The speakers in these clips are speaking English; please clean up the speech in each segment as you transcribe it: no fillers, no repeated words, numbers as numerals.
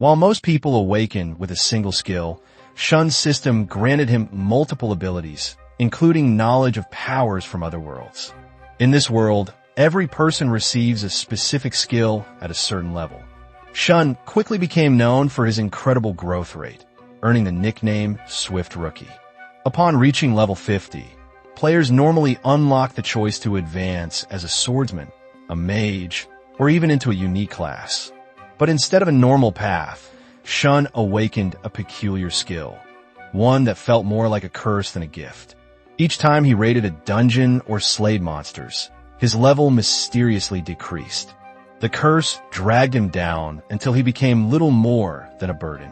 While most people awaken with a single skill, Shun's system granted him multiple abilities, including knowledge of powers from other worlds. In this world, every person receives a specific skill at a certain level. Shun quickly became known for his incredible growth rate, earning the nickname Swift Rookie. Upon reaching level 50, players normally unlock the choice to advance as a swordsman, a mage, or even into a unique class. But instead of a normal path, Shun awakened a peculiar skill, one that felt more like a curse than a gift. Each time he raided a dungeon or slayed monsters, his level mysteriously decreased. The curse dragged him down until he became little more than a burden.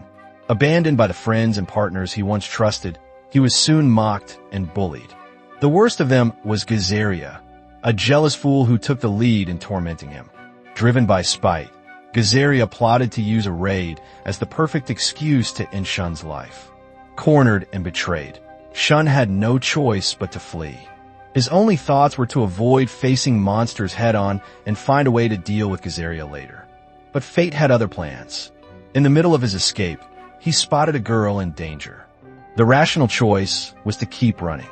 Abandoned by the friends and partners he once trusted, he was soon mocked and bullied. The worst of them was Gazeria, a jealous fool who took the lead in tormenting him. Driven by spite, Gazeria plotted to use a raid as the perfect excuse to end Shun's life. Cornered and betrayed, Shun had no choice but to flee. His only thoughts were to avoid facing monsters head-on and find a way to deal with Gazeria later. But fate had other plans. In the middle of his escape, he spotted a girl in danger. The rational choice was to keep running.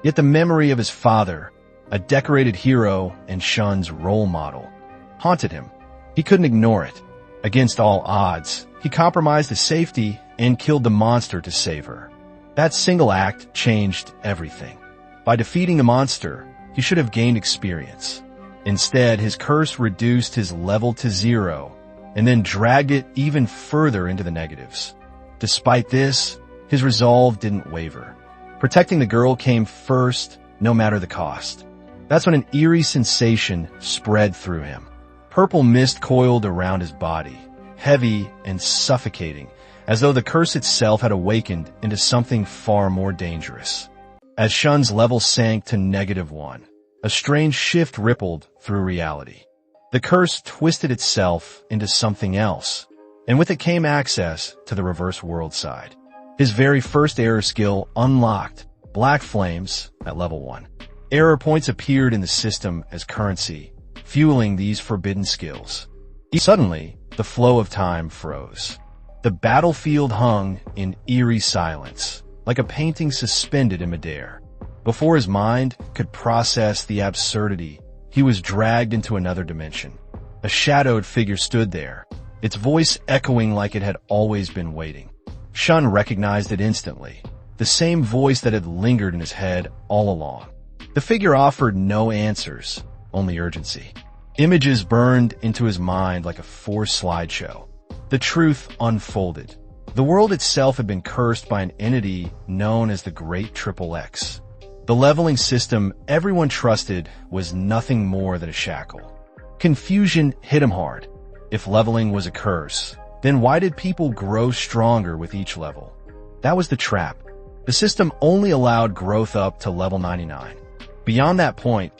Yet the memory of his father, a decorated hero and Shun's role model, haunted him. He couldn't ignore it. Against all odds, he compromised his safety and killed the monster to save her. That single act changed everything. By defeating the monster, he should have gained experience. Instead, his curse reduced his level to 0 and then dragged it even further into the negatives. Despite this, his resolve didn't waver. Protecting the girl came first, no matter the cost. That's when an eerie sensation spread through him. Purple mist coiled around his body, heavy and suffocating, as though the curse itself had awakened into something far more dangerous. As Shun's level sank to -1, a strange shift rippled through reality. The curse twisted itself into something else, and with it came access to the reverse world side. His very first error skill unlocked black flames at level 1. Error points appeared in the system as currency, fueling these forbidden skills. Suddenly, the flow of time froze. The battlefield hung in eerie silence, like a painting suspended in midair. Before his mind could process the absurdity, he was dragged into another dimension. A shadowed figure stood there, its voice echoing like it had always been waiting. Shun recognized it instantly, the same voice that had lingered in his head all along. The figure offered no answers, only urgency. Images burned into his mind like a forced slideshow. The truth unfolded. The world itself had been cursed by an entity known as the Great Triple X. The leveling system everyone trusted was nothing more than a shackle. Confusion hit him hard. If leveling was a curse, then why did people grow stronger with each level? That was the trap. The system only allowed growth up to level 99. Beyond that point,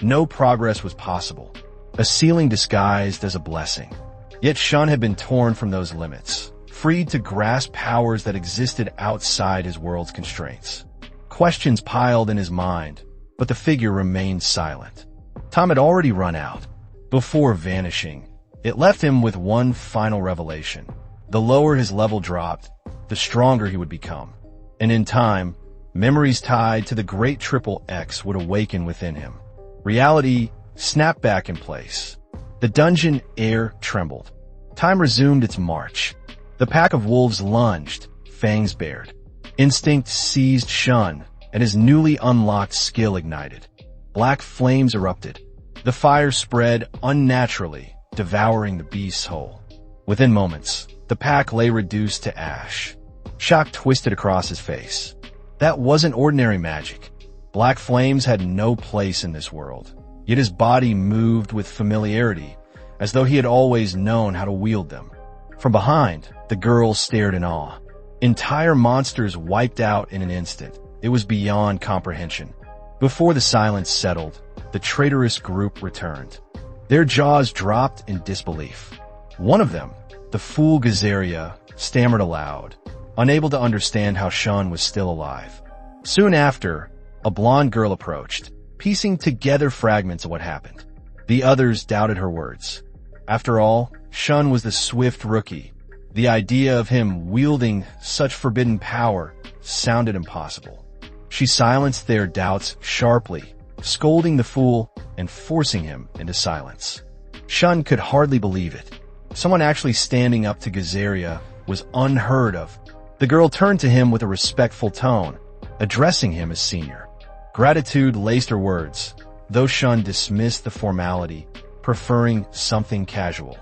no progress was possible. A ceiling disguised as a blessing. Yet Shun had been torn from those limits, freed to grasp powers that existed outside his world's constraints. Questions piled in his mind, but the figure remained silent. Time had already run out. Before vanishing, it left him with one final revelation. The lower his level dropped, the stronger he would become. And in time, memories tied to the Great Triple X would awaken within him. Reality snapped back in place. The dungeon air trembled. Time resumed its march. The pack of wolves lunged, fangs bared. Instinct seized Shun, and his newly unlocked skill ignited. Black flames erupted. The fire spread unnaturally, devouring the beast's whole. Within moments, the pack lay reduced to ash. Shock twisted across his face. That wasn't ordinary magic. Black flames had no place in this world. Yet his body moved with familiarity, as though he had always known how to wield them. From behind, the girl stared in awe. Entire monsters wiped out in an instant. It was beyond comprehension. Before the silence settled, the traitorous group returned. Their jaws dropped in disbelief. One of them, the fool Gazeria, stammered aloud, unable to understand how Shun was still alive. Soon after, a blonde girl approached, piecing together fragments of what happened. The others doubted her words. After all, Shun was the Swift Rookie, The idea of him wielding such forbidden power sounded impossible. She silenced their doubts sharply, scolding the fool and forcing him into silence. Shun could hardly believe it. Someone actually standing up to Gazaria was unheard of. The girl turned to him with a respectful tone, addressing him as senior. Gratitude laced her words, though Shun dismissed the formality, preferring something casual.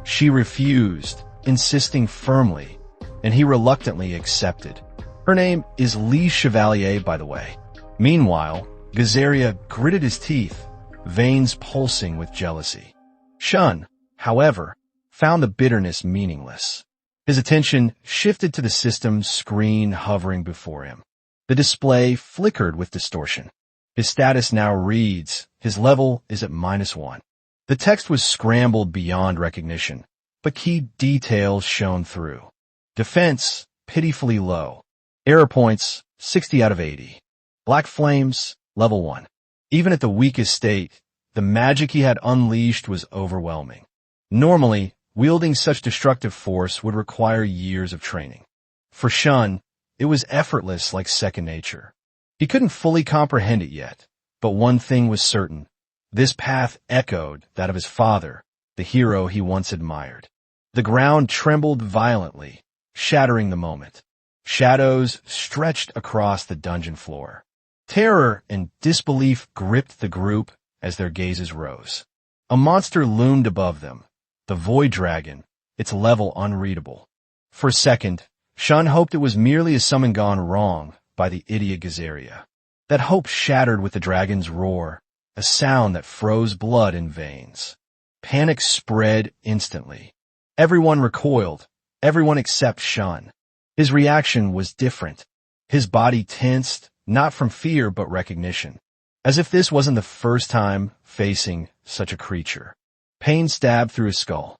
She refused, insisting firmly, and he reluctantly accepted. Her name is Lee Chevalier, by the way. Meanwhile, Gazaria gritted his teeth, veins pulsing with jealousy. Shun, however, found the bitterness meaningless. His attention shifted to the system's screen hovering before him. The display flickered with distortion. His status now reads, his level is at -1. The text was scrambled beyond recognition, but key details shone through. Defense, pitifully low. Error points, 60 out of 80. Black flames, level 1. Even at the weakest state, the magic he had unleashed was overwhelming. Normally, wielding such destructive force would require years of training. For Shun, it was effortless like second nature. He couldn't fully comprehend it yet, but one thing was certain. This path echoed that of his father, the hero he once admired. The ground trembled violently, shattering the moment. Shadows stretched across the dungeon floor. Terror and disbelief gripped the group as their gazes rose. A monster loomed above them, the Void Dragon, its level unreadable. For a second, Shun hoped it was merely a summon gone wrong by the idiot Gazaria. That hope shattered with the dragon's roar, a sound that froze blood in veins. Panic spread instantly. Everyone recoiled, everyone except Shun. His reaction was different. His body tensed, not from fear but recognition, as if this wasn't the first time facing such a creature. Pain stabbed through his skull.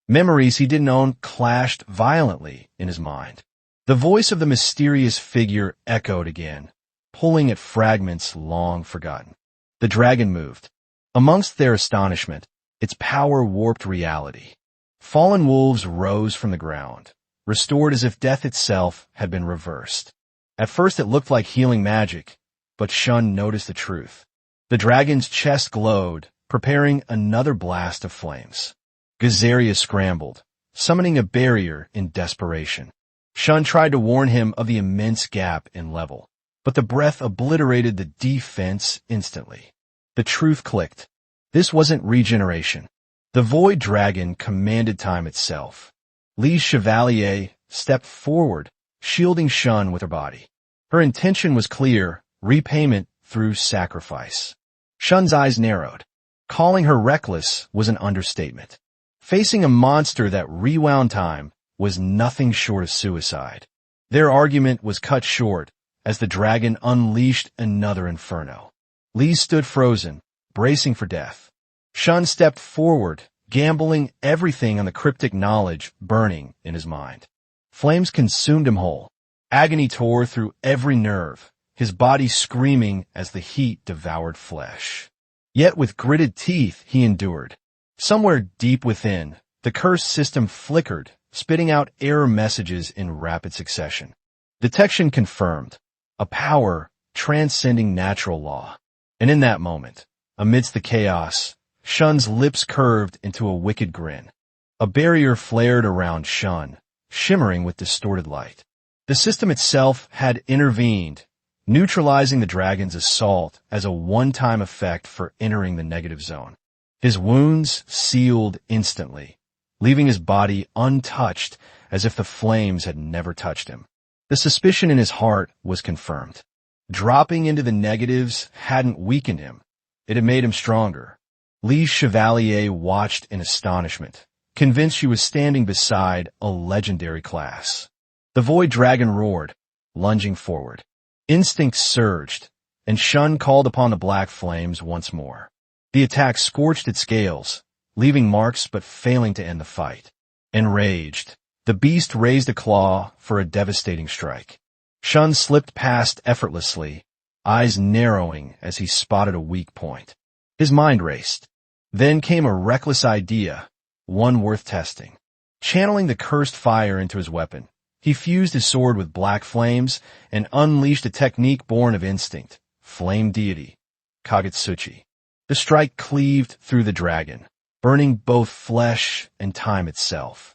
Memories he didn't own clashed violently in his mind. The voice of the mysterious figure echoed again, pulling at fragments long forgotten. The dragon moved. Amongst their astonishment, its power warped reality. Fallen wolves rose from the ground, restored as if death itself had been reversed. At first it looked like healing magic, but Shun noticed the truth. The dragon's chest glowed, preparing another blast of flames. Gazaria scrambled, summoning a barrier in desperation. Shun tried to warn him of the immense gap in level, but the breath obliterated the defense instantly. The truth clicked. This wasn't regeneration. The Void Dragon commanded time itself. Lee Chevalier stepped forward, shielding Shun with her body. Her intention was clear, repayment through sacrifice. Shun's eyes narrowed. Calling her reckless was an understatement. Facing a monster that rewound time was nothing short of suicide. Their argument was cut short as the dragon unleashed another inferno. Lee stood frozen, bracing for death. Shun stepped forward, gambling everything on the cryptic knowledge burning in his mind. Flames consumed him whole. Agony tore through every nerve, his body screaming as the heat devoured flesh. Yet with gritted teeth he endured. Somewhere deep within, the cursed system flickered, spitting out error messages in rapid succession. Detection confirmed. A power transcending natural law. And in that moment, amidst the chaos, Shun's lips curved into a wicked grin. A barrier flared around Shun, shimmering with distorted light. The system itself had intervened, neutralizing the dragon's assault as a one-time effect for entering the negative zone. His wounds sealed instantly, leaving his body untouched as if the flames had never touched him. The suspicion in his heart was confirmed. Dropping into the negatives hadn't weakened him. It had made him stronger. Lee Chevalier watched in astonishment, convinced she was standing beside a legendary class. The Void Dragon roared, lunging forward. Instinct surged, and Shun called upon the black flames once more. The attack scorched its scales, leaving marks but failing to end the fight. Enraged, the beast raised a claw for a devastating strike. Shun slipped past effortlessly, eyes narrowing as he spotted a weak point. His mind raced. Then came a reckless idea, one worth testing. Channeling the cursed fire into his weapon, he fused his sword with black flames and unleashed a technique born of instinct, flame deity, Kagutsuchi. The strike cleaved through the dragon, burning both flesh and time itself.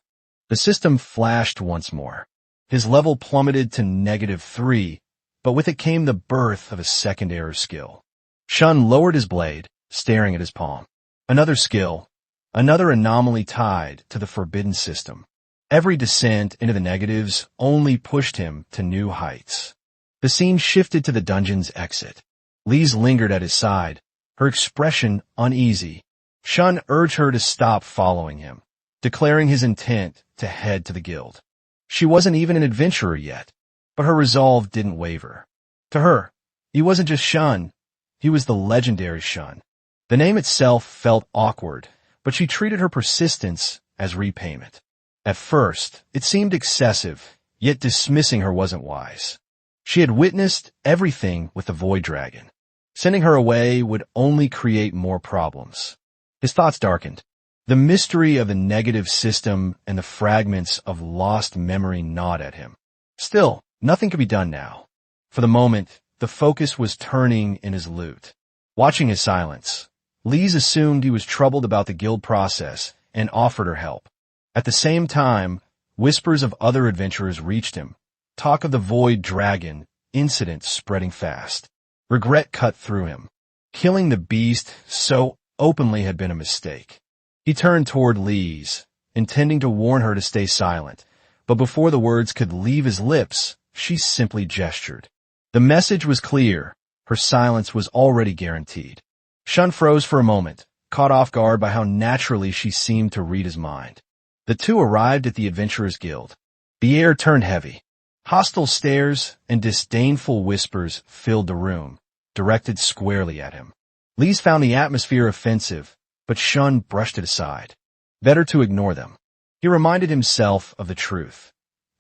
The system flashed once more. His level plummeted to -3, but with it came the birth of a second error skill. Shun lowered his blade, staring at his palm. Another skill, another anomaly tied to the forbidden system. Every descent into the negatives only pushed him to new heights. The scene shifted to the dungeon's exit. Lise lingered at his side, her expression uneasy. Shun urged her to stop following him, declaring his intent to head to the guild. She wasn't even an adventurer yet, but her resolve didn't waver. To her, he wasn't just Shun, he was the legendary Shun. The name itself felt awkward, but she treated her persistence as repayment. At first, it seemed excessive, yet dismissing her wasn't wise. She had witnessed everything with the Void Dragon. Sending her away would only create more problems. His thoughts darkened. The mystery of the negative system and the fragments of lost memory gnawed at him. Still, nothing could be done now. For the moment, the focus was turning in his loot. Watching his silence, Lise assumed he was troubled about the guild process and offered her help. At the same time, whispers of other adventurers reached him. Talk of the Void Dragon incident spreading fast. Regret cut through him. Killing the beast so openly had been a mistake. He turned toward Lise, intending to warn her to stay silent, but before the words could leave his lips, she simply gestured. The message was clear. Her silence was already guaranteed. Shun froze for a moment, caught off guard by how naturally she seemed to read his mind. The two arrived at the Adventurers Guild. The air turned heavy. Hostile stares and disdainful whispers filled the room, directed squarely at him. Lise found the atmosphere offensive, but Shun brushed it aside. Better to ignore them. He reminded himself of the truth.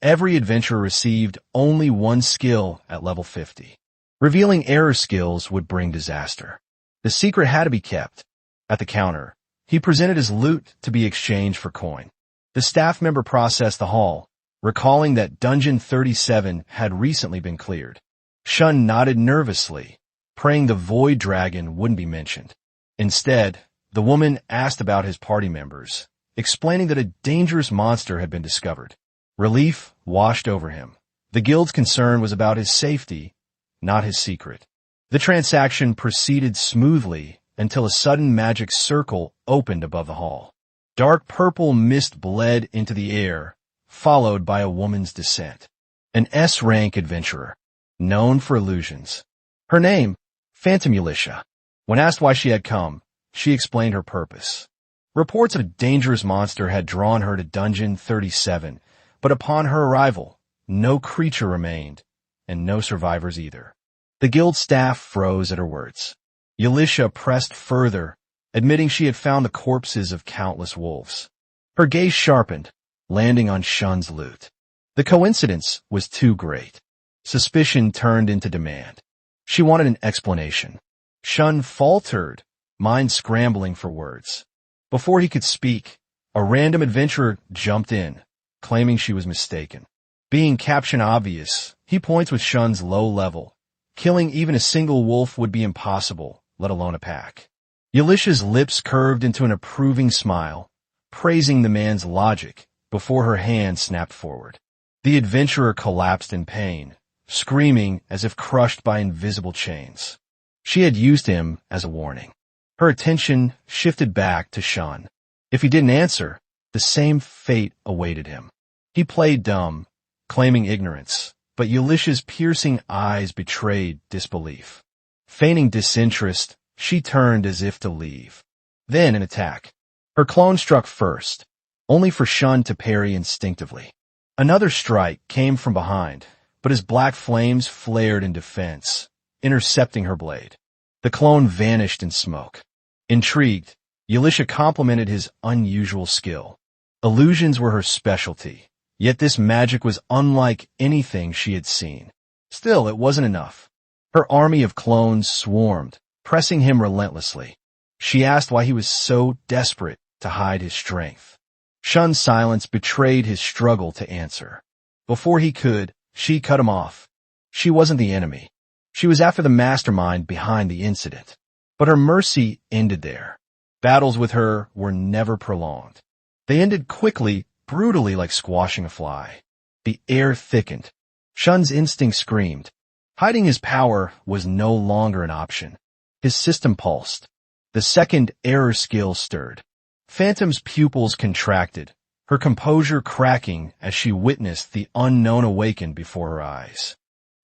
Every adventurer received only one skill at level 50. Revealing error skills would bring disaster. The secret had to be kept. At the counter, he presented his loot to be exchanged for coin. The staff member processed the haul, recalling that Dungeon 37 had recently been cleared. Shun nodded nervously, praying the Void Dragon wouldn't be mentioned. Instead, the woman asked about his party members, explaining that a dangerous monster had been discovered. Relief washed over him. The guild's concern was about his safety, not his secret. The transaction proceeded smoothly until a sudden magic circle opened above the hall. Dark purple mist bled into the air, followed by a woman's descent. An S-rank adventurer, known for illusions. Her name, Phantom Elisha. When asked why she had come, she explained her purpose. Reports of a dangerous monster had drawn her to Dungeon 37, but upon her arrival, no creature remained, and no survivors either. The guild staff froze at her words. Elisha pressed further, admitting she had found the corpses of countless wolves. Her gaze sharpened, landing on Shun's loot. The coincidence was too great. Suspicion turned into demand. She wanted an explanation. Shun faltered, mind scrambling for words. Before he could speak, a random adventurer jumped in, claiming she was mistaken. Being caption obvious, he points with Shun's low level. Killing even a single wolf would be impossible, let alone a pack. Elisha's lips curved into an approving smile, praising the man's logic, before her hand snapped forward. The adventurer collapsed in pain, screaming as if crushed by invisible chains. She had used him as a warning. Her attention shifted back to Shun. If he didn't answer, the same fate awaited him. He played dumb, claiming ignorance, but Elisha's piercing eyes betrayed disbelief. Feigning disinterest, she turned as if to leave. Then an attack. Her clone struck first, only for Shun to parry instinctively. Another strike came from behind, but his black flames flared in defense, intercepting her blade. The clone vanished in smoke. Intrigued, Elisha complimented his unusual skill. Illusions were her specialty, yet this magic was unlike anything she had seen. Still, it wasn't enough. Her army of clones swarmed, pressing him relentlessly. She asked why he was so desperate to hide his strength. Shun's silence betrayed his struggle to answer. Before he could, she cut him off. She wasn't the enemy. She was after the mastermind behind the incident. But her mercy ended there. Battles with her were never prolonged. They ended quickly, brutally, like squashing a fly. The air thickened. Shun's instinct screamed. Hiding his power was no longer an option. His system pulsed. The second error skill stirred. Phantom's pupils contracted, her composure cracking as she witnessed the unknown awaken before her eyes.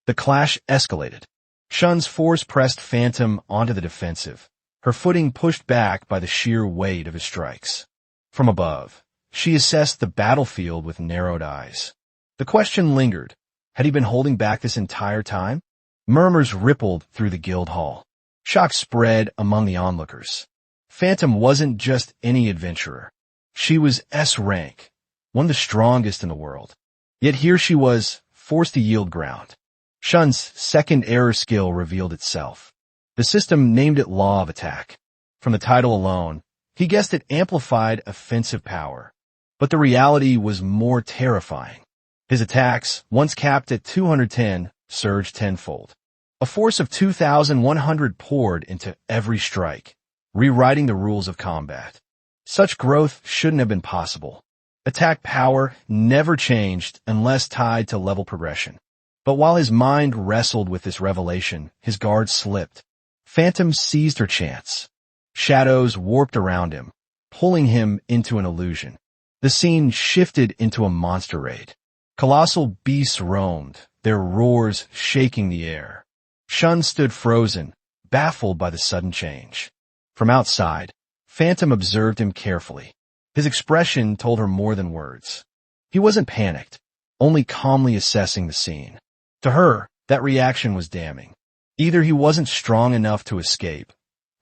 The clash escalated. Shun's force pressed Phantom onto the defensive, her footing pushed back by the sheer weight of his strikes. From above, she assessed the battlefield with narrowed eyes. The question lingered. Had he been holding back this entire time? Murmurs rippled through the guild hall. Shock spread among the onlookers. Phantom wasn't just any adventurer. She was S-rank, one of the strongest in the world. Yet here she was, forced to yield ground. Shun's second error skill revealed itself. The system named it Law of Attack. From the title alone, he guessed it amplified offensive power. But the reality was more terrifying. His attacks, once capped at 210, surged tenfold. A force of 2,100 poured into every strike, rewriting the rules of combat. Such growth shouldn't have been possible. Attack power never changed unless tied to level progression. But while his mind wrestled with this revelation, his guard slipped. Phantom seized her chance. Shadows warped around him, pulling him into an illusion. The scene shifted into a monster raid. Colossal beasts roamed, their roars shaking the air. Shun stood frozen, baffled by the sudden change. From outside, Phantom observed him carefully. His expression told her more than words. He wasn't panicked, only calmly assessing the scene. To her, that reaction was damning. Either he wasn't strong enough to escape,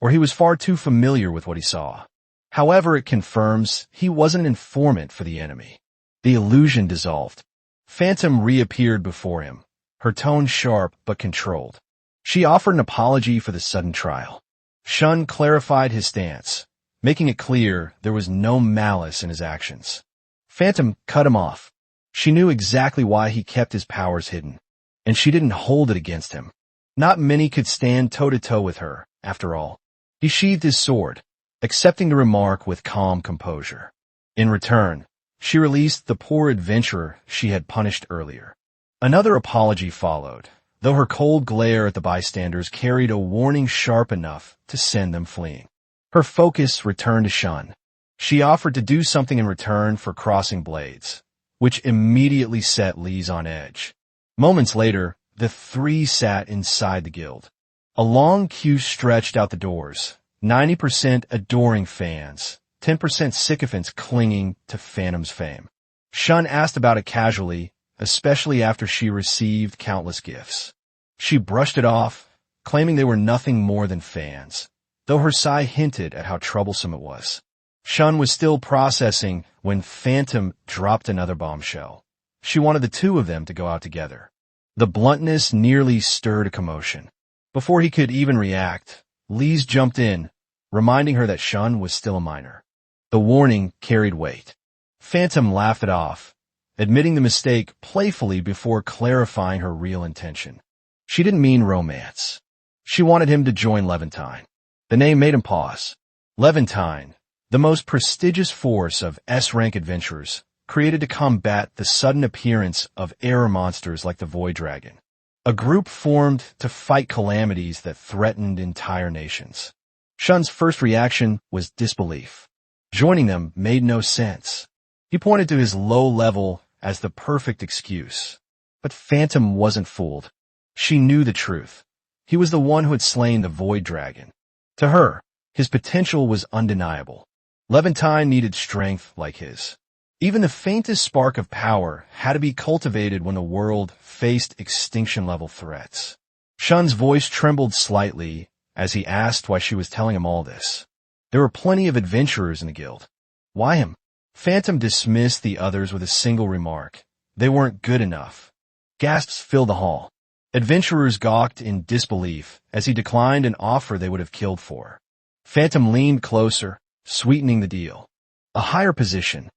or he was far too familiar with what he saw. However, it confirms he wasn't an informant for the enemy. The illusion dissolved. Phantom reappeared before him, her tone sharp but controlled. She offered an apology for the sudden trial. Shun clarified his stance, making it clear there was no malice in his actions. Phantom cut him off. She knew exactly why he kept his powers hidden, and she didn't hold it against him. Not many could stand toe-to-toe with her, after all. He sheathed his sword, accepting the remark with calm composure. In return, she released the poor adventurer she had punished earlier. Another apology followed, though her cold glare at the bystanders carried a warning sharp enough to send them fleeing. Her focus returned to Shun. She offered to do something in return for crossing blades, which immediately set Lise on edge. Moments later, the three sat inside the guild. A long queue stretched out the doors, 90% adoring fans, 10% sycophants clinging to Phantom's fame. Shun asked about it casually, especially after she received countless gifts. She brushed it off, claiming they were nothing more than fans, though her sigh hinted at how troublesome it was. Shun was still processing when Phantom dropped another bombshell. She wanted the two of them to go out together. The bluntness nearly stirred a commotion. Before he could even react, Lise jumped in, reminding her that Shun was still a minor. The warning carried weight. Phantom laughed it off, admitting the mistake playfully before clarifying her real intention. She didn't mean romance. She wanted him to join Levantine. The name made him pause. Levantine, the most prestigious force of S-rank adventurers, created to combat the sudden appearance of error monsters like the Void Dragon. A group formed to fight calamities that threatened entire nations. Shun's first reaction was disbelief. Joining them made no sense. He pointed to his low level as the perfect excuse. But Phantom wasn't fooled. She knew the truth. He was the one who had slain the Void Dragon. To her, his potential was undeniable. Levantine needed strength like his. Even the faintest spark of power had to be cultivated when the world faced extinction-level threats. Shun's voice trembled slightly as he asked why she was telling him all this. There were plenty of adventurers in the guild. Why him? Phantom dismissed the others with a single remark. They weren't good enough. Gasps filled the hall. Adventurers gawked in disbelief as he declined an offer they would have killed for. Phantom leaned closer, sweetening the deal. A higher position.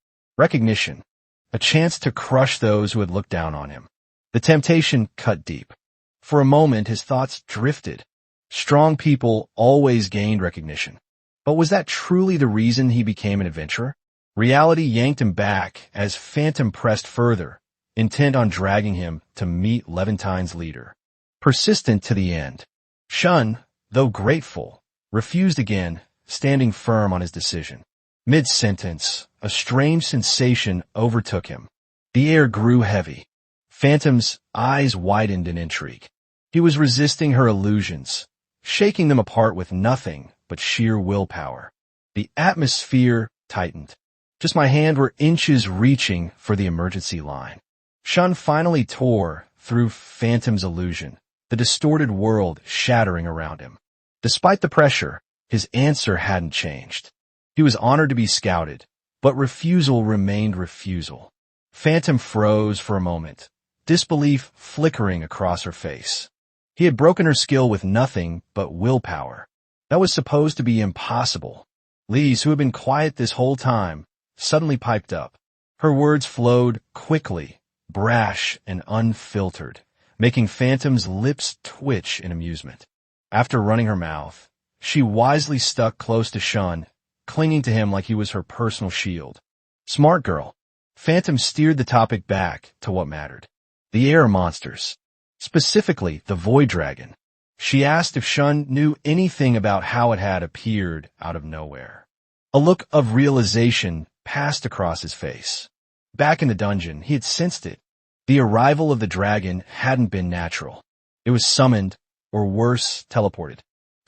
Recognition. A chance to crush those who had looked down on him. The temptation cut deep. For a moment, his thoughts drifted. Strong people always gained recognition. But was that truly the reason he became an adventurer? Reality yanked him back as Phantom pressed further, intent on dragging him to meet Levantine's leader. Persistent to the end. Shun, though grateful, refused again, standing firm on his decision. Mid-sentence, a strange sensation overtook him. The air grew heavy. Phantom's eyes widened in intrigue. He was resisting her illusions, shaking them apart with nothing but sheer willpower. The atmosphere tightened. Just my hand were inches reaching for the emergency line. Shun finally tore through Phantom's illusion, the distorted world shattering around him. Despite the pressure, his answer hadn't changed. He was honored to be scouted, but refusal remained refusal. Phantom froze for a moment, disbelief flickering across her face. He had broken her skill with nothing but willpower. That was supposed to be impossible. Lise, who had been quiet this whole time, suddenly piped up. Her words flowed quickly, brash and unfiltered, making Phantom's lips twitch in amusement. After running her mouth, she wisely stuck close to Shun, clinging to him like he was her personal shield. Smart girl. Phantom steered the topic back to what mattered. The air monsters. Specifically, the Void Dragon. She asked if Shun knew anything about how it had appeared out of nowhere. A look of realization passed across his face. Back in the dungeon, he had sensed it. The arrival of the dragon hadn't been natural. It was summoned, or worse, teleported.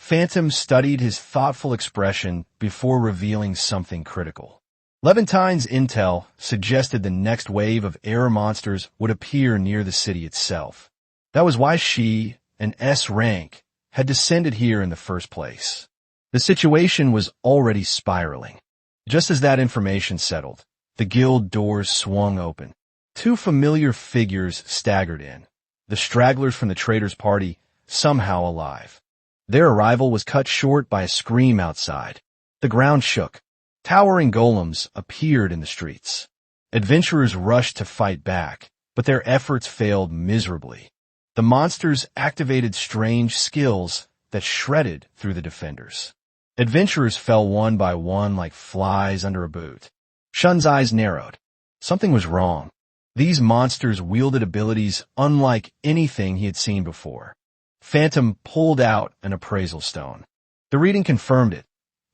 Phantom studied his thoughtful expression before revealing something critical. Levantine's intel suggested the next wave of air monsters would appear near the city itself. That was why she, an S rank, had descended here in the first place. The situation was already spiraling. Just as that information settled, the guild doors swung open. Two familiar figures staggered in, the stragglers from the trader's party, somehow alive. Their arrival was cut short by a scream outside. The ground shook. Towering golems appeared in the streets. Adventurers rushed to fight back, but their efforts failed miserably. The monsters activated strange skills that shredded through the defenders. Adventurers fell one by one like flies under a boot. Shun's eyes narrowed. Something was wrong. These monsters wielded abilities unlike anything he had seen before. Phantom pulled out an appraisal stone. The reading confirmed it.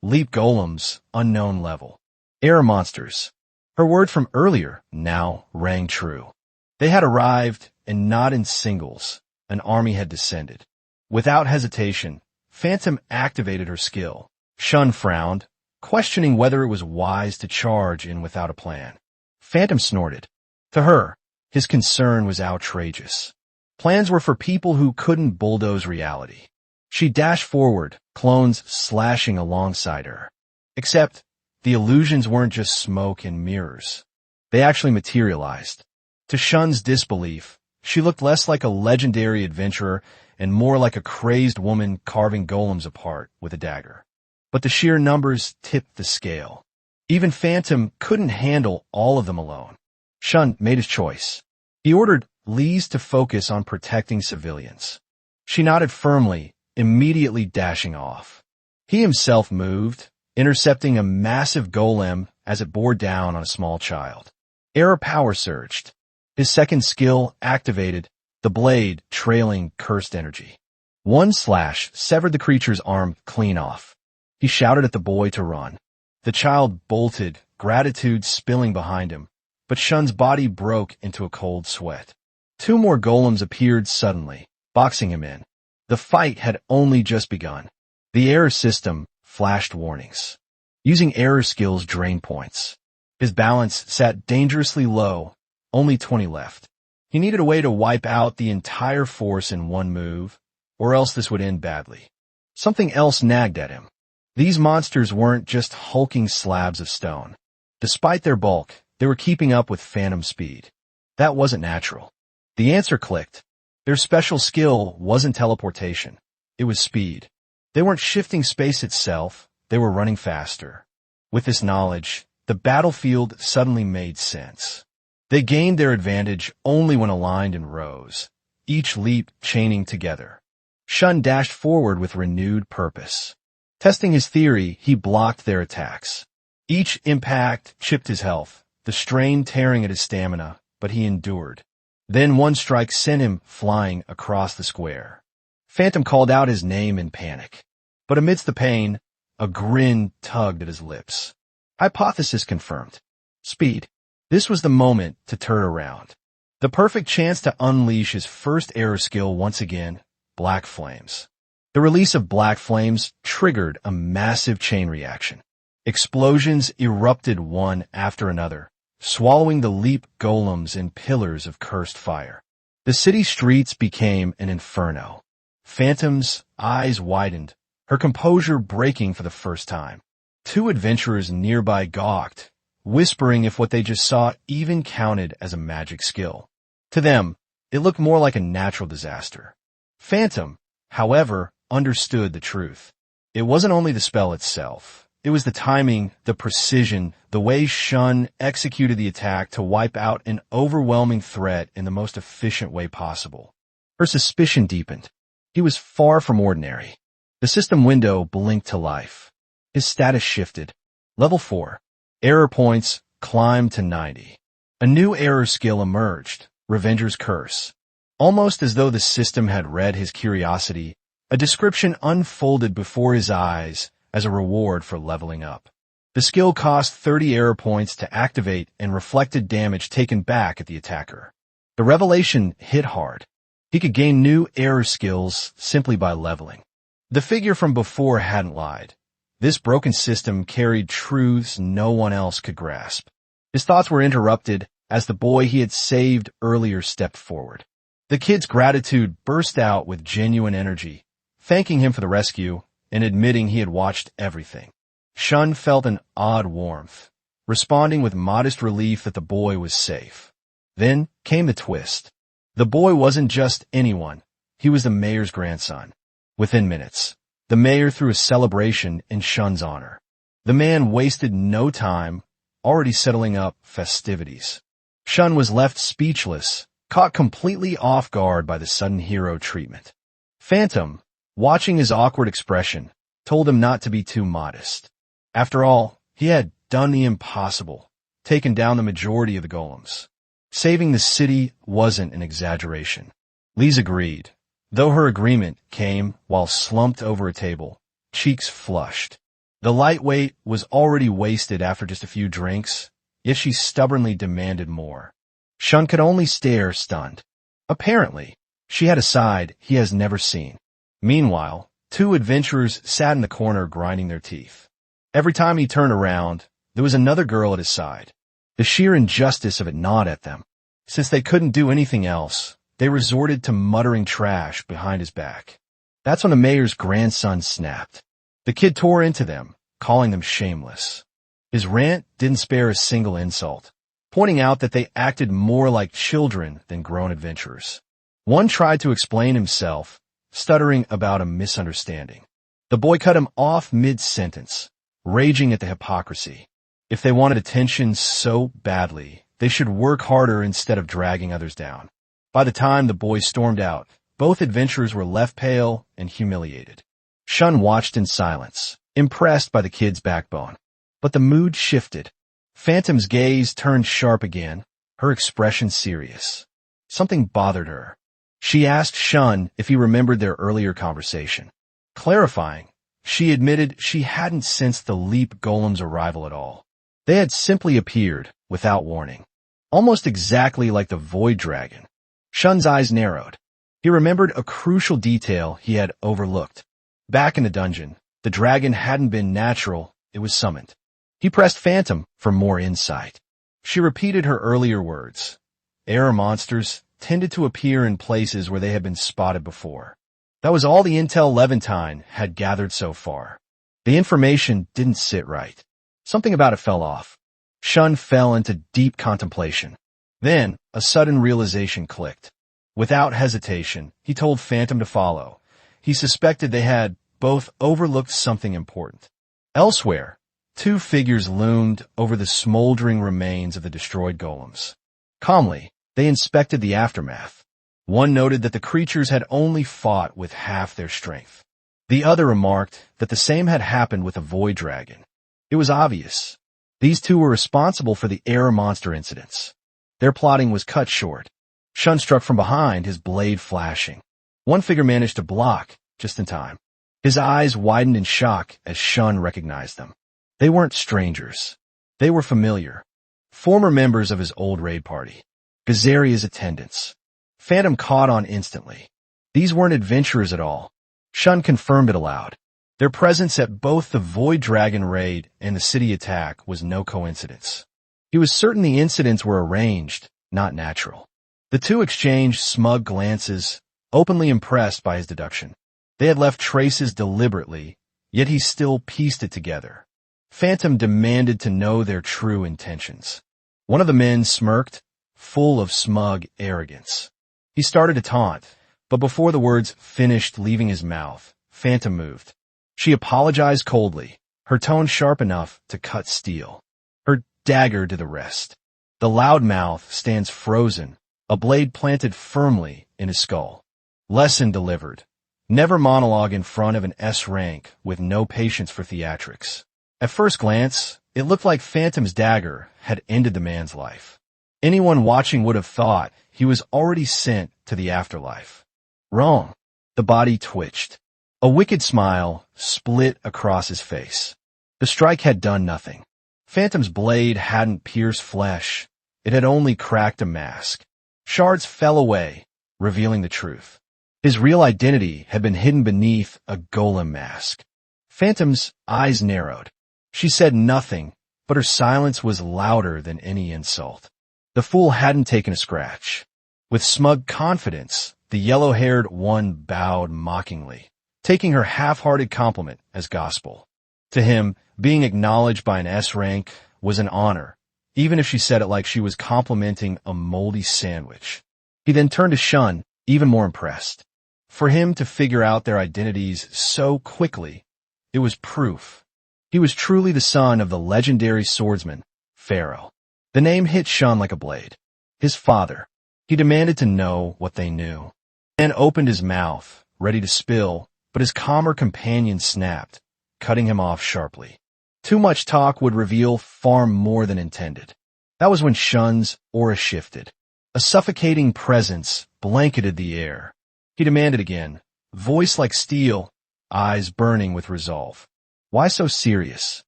Leap golems, unknown level. Air monsters. Her word from earlier now rang true. They had arrived, and not in singles. An army had descended. Without hesitation, Phantom activated her skill. Shun frowned, questioning whether it was wise to charge in without a plan. Phantom snorted. To her, his concern was outrageous. Plans were for people who couldn't bulldoze reality. She dashed forward, clones slashing alongside her. Except, the illusions weren't just smoke and mirrors. They actually materialized. To Shun's disbelief, she looked less like a legendary adventurer and more like a crazed woman carving golems apart with a dagger. But the sheer numbers tipped the scale. Even Phantom couldn't handle all of them alone. Shun made his choice. He ordered Lise to focus on protecting civilians. She nodded firmly, immediately dashing off. He himself moved, intercepting a massive golem as it bore down on a small child. Air power surged. His second skill activated, the blade trailing cursed energy. One slash severed the creature's arm clean off. He shouted at the boy to run. The child bolted, gratitude spilling behind him, but Shun's body broke into a cold sweat. Two more golems appeared suddenly, boxing him in. The fight had only just begun. The error system flashed warnings. Using error skills drained points. His balance sat dangerously low, only 20 left. He needed a way to wipe out the entire force in one move, or else this would end badly. Something else nagged at him. These monsters weren't just hulking slabs of stone. Despite their bulk, they were keeping up with phantom speed. That wasn't natural. The answer clicked. Their special skill wasn't teleportation. It was speed. They weren't shifting space itself. They were running faster. With this knowledge, the battlefield suddenly made sense. They gained their advantage only when aligned in rows, each leap chaining together. Shun dashed forward with renewed purpose. Testing his theory, he blocked their attacks. Each impact chipped his health, the strain tearing at his stamina, but he endured. Then one strike sent him flying across the square. Phantom called out his name in panic. But amidst the pain, a grin tugged at his lips. Hypothesis confirmed. Speed. This was the moment to turn around. The perfect chance to unleash his first error skill once again, Black Flames. The release of Black Flames triggered a massive chain reaction. Explosions erupted one after another, swallowing the leap golems in pillars of cursed fire. The city streets became an inferno. Phantom's eyes widened, her composure breaking for the first time. Two adventurers nearby gawked, whispering if what they just saw even counted as a magic skill. To them, it looked more like a natural disaster. Phantom, however, understood the truth. It wasn't only the spell itself. It was the timing, the precision, the way Shun executed the attack to wipe out an overwhelming threat in the most efficient way possible. Her suspicion deepened. He was far from ordinary. The system window blinked to life. His status shifted. Level 4. Error points climbed to 90. A new error skill emerged, Revenger's Curse. Almost as though the system had read his curiosity, a description unfolded before his eyes as a reward for leveling up. The skill cost 30 error points to activate and reflected damage taken back at the attacker. The revelation hit hard. He could gain new error skills simply by leveling. The figure from before hadn't lied. This broken system carried truths no one else could grasp. His thoughts were interrupted as the boy he had saved earlier stepped forward. The kid's gratitude burst out with genuine energy, thanking him for the rescue and admitting he had watched everything. Shun felt an odd warmth, responding with modest relief that the boy was safe. Then came the twist. The boy wasn't just anyone. He was the mayor's grandson. Within minutes, the mayor threw a celebration in Shun's honor. The man wasted no time, already settling up festivities. Shun was left speechless, caught completely off guard by the sudden hero treatment. Phantom, watching his awkward expression, told him not to be too modest. After all, he had done the impossible, taken down the majority of the golems. Saving the city wasn't an exaggeration. Lise agreed, though her agreement came while slumped over a table, cheeks flushed. The lightweight was already wasted after just a few drinks, yet she stubbornly demanded more. Shun could only stare stunned. Apparently, she had a side he has never seen. Meanwhile, two adventurers sat in the corner grinding their teeth. Every time he turned around, there was another girl at his side. The sheer injustice of it gnawed at them. Since they couldn't do anything else, they resorted to muttering trash behind his back. That's when the mayor's grandson snapped. The kid tore into them, calling them shameless. His rant didn't spare a single insult, pointing out that they acted more like children than grown adventurers. One tried to explain himself, stuttering about a misunderstanding. The boy cut him off mid-sentence, raging at the hypocrisy. If they wanted attention so badly, they should work harder instead of dragging others down. By the time the boy stormed out, both adventurers were left pale and humiliated. Shun watched in silence, impressed by the kid's backbone. But the mood shifted. Phantom's gaze turned sharp again, her expression serious. Something bothered her. She asked Shun if he remembered their earlier conversation. Clarifying, she admitted she hadn't sensed the leap golem's arrival at all. They had simply appeared, without warning. Almost exactly like the void dragon. Shun's eyes narrowed. He remembered a crucial detail he had overlooked. Back in the dungeon, the dragon hadn't been natural, it was summoned. He pressed Phantom for more insight. She repeated her earlier words. Error monsters tended to appear in places where they had been spotted before. That was all the intel Levantine had gathered so far. The information didn't sit right. Something about it fell off. Shun fell into deep contemplation. Then, a sudden realization clicked. Without hesitation, he told Phantom to follow. He suspected they had both overlooked something important. Elsewhere, Two figures loomed over the smoldering remains of the destroyed golems. Calmly, they inspected the aftermath. One noted that the creatures had only fought with half their strength. The other remarked that the same had happened with a void dragon. It was obvious. These two were responsible for the air monster incidents. Their plotting was cut short. Shun struck from behind, his blade flashing. One figure managed to block, just in time. His eyes widened in shock as Shun recognized them. They weren't strangers. They were familiar. Former members of his old raid party. Gazaria's attendants. Phantom caught on instantly. These weren't adventurers at all. Shun confirmed it aloud. Their presence at both the Void Dragon raid and the city attack was no coincidence. He was certain the incidents were arranged, not natural. The two exchanged smug glances, openly impressed by his deduction. They had left traces deliberately, yet he still pieced it together. Phantom demanded to know their true intentions. One of the men smirked, full of smug arrogance. He started to taunt, but before the words finished leaving his mouth, Phantom moved. She apologized coldly, her tone sharp enough to cut steel. Her dagger to the rest. The loudmouth stands frozen, a blade planted firmly in his skull. Lesson delivered. Never monologue in front of an S rank with no patience for theatrics. At first glance, it looked like Phantom's dagger had ended the man's life. Anyone watching would have thought he was already sent to the afterlife. Wrong. The body twitched. A wicked smile split across his face. The strike had done nothing. Phantom's blade hadn't pierced flesh. It had only cracked a mask. Shards fell away, revealing the truth. His real identity had been hidden beneath a golem mask. Phantom's eyes narrowed. She said nothing, but her silence was louder than any insult. The fool hadn't taken a scratch. With smug confidence, the yellow-haired one bowed mockingly, taking her half-hearted compliment as gospel. To him, being acknowledged by an S rank was an honor, even if she said it like she was complimenting a moldy sandwich. He then turned to Shun, even more impressed. For him to figure out their identities so quickly, it was proof. He was truly the son of the legendary swordsman, Pharaoh. The name hit Shun like a blade. His father. He demanded to know what they knew. The man opened his mouth, ready to spill, but his calmer companion snapped, cutting him off sharply. Too much talk would reveal far more than intended. That was when Shun's aura shifted. A suffocating presence blanketed the air. He demanded again, voice like steel, eyes burning with resolve. Why so serious?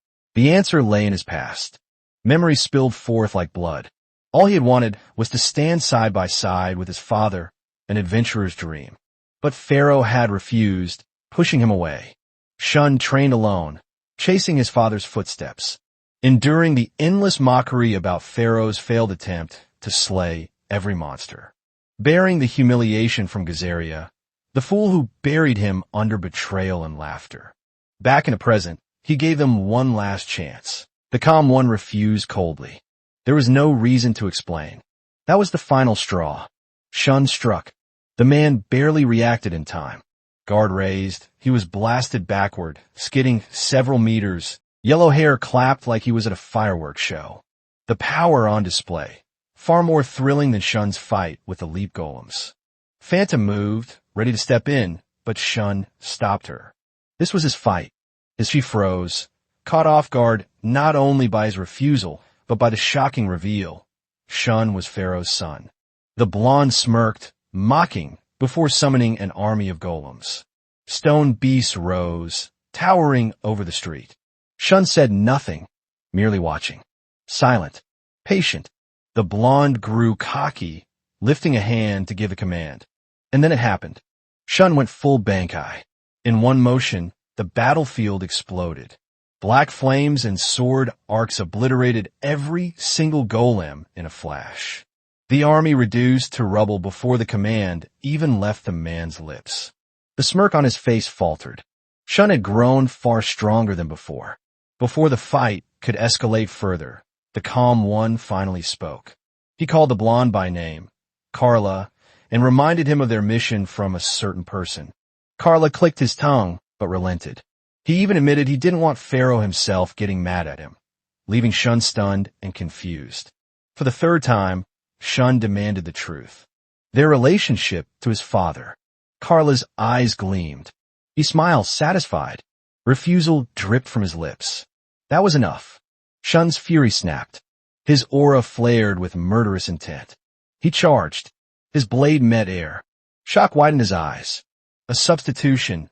The answer lay in his past. Memory spilled forth like blood. All he had wanted was to stand side by side with his father, an adventurer's dream. But Pharaoh had refused, pushing him away. Shun trained alone, chasing his father's footsteps, enduring the endless mockery about Pharaoh's failed attempt to slay every monster. Bearing the humiliation from Gazaria, the fool who buried him under betrayal and laughter. Back in the present, he gave them one last chance. The calm one refused coldly. There was no reason to explain. That was the final straw. Shun struck. The man barely reacted in time. Guard raised, he was blasted backward, skidding several meters. Yellow hair clapped like he was at a fireworks show. The power on display. Far more thrilling than Shun's fight with the leap golems. Phantom moved, ready to step in, but Shun stopped her. This was his fight. As she froze, caught off guard not only by his refusal, but by the shocking reveal. Shun was Pharaoh's son. The blonde smirked, mocking, before summoning an army of golems. Stone beasts rose, towering over the street. Shun said nothing, merely watching. Silent, patient. The blonde grew cocky, lifting a hand to give a command. And then it happened. Shun went full Bankai. In one motion, the battlefield exploded. Black flames and sword arcs obliterated every single golem in a flash. The army reduced to rubble before the command even left the man's lips. The smirk on his face faltered. Shun had grown far stronger than before. Before the fight could escalate further, the calm one finally spoke. He called the blonde by name, Carla, and reminded him of their mission from a certain person. Carla clicked his tongue, but relented. He even admitted he didn't want Pharaoh himself getting mad at him, leaving Shun stunned and confused. For the third time, Shun demanded the truth. Their relationship to his father. Carla's eyes gleamed. He smiled, satisfied. Refusal dripped from his lips. That was enough. Shun's fury snapped. His aura flared with murderous intent. He charged. His blade met air. Shock widened his eyes. A substitution.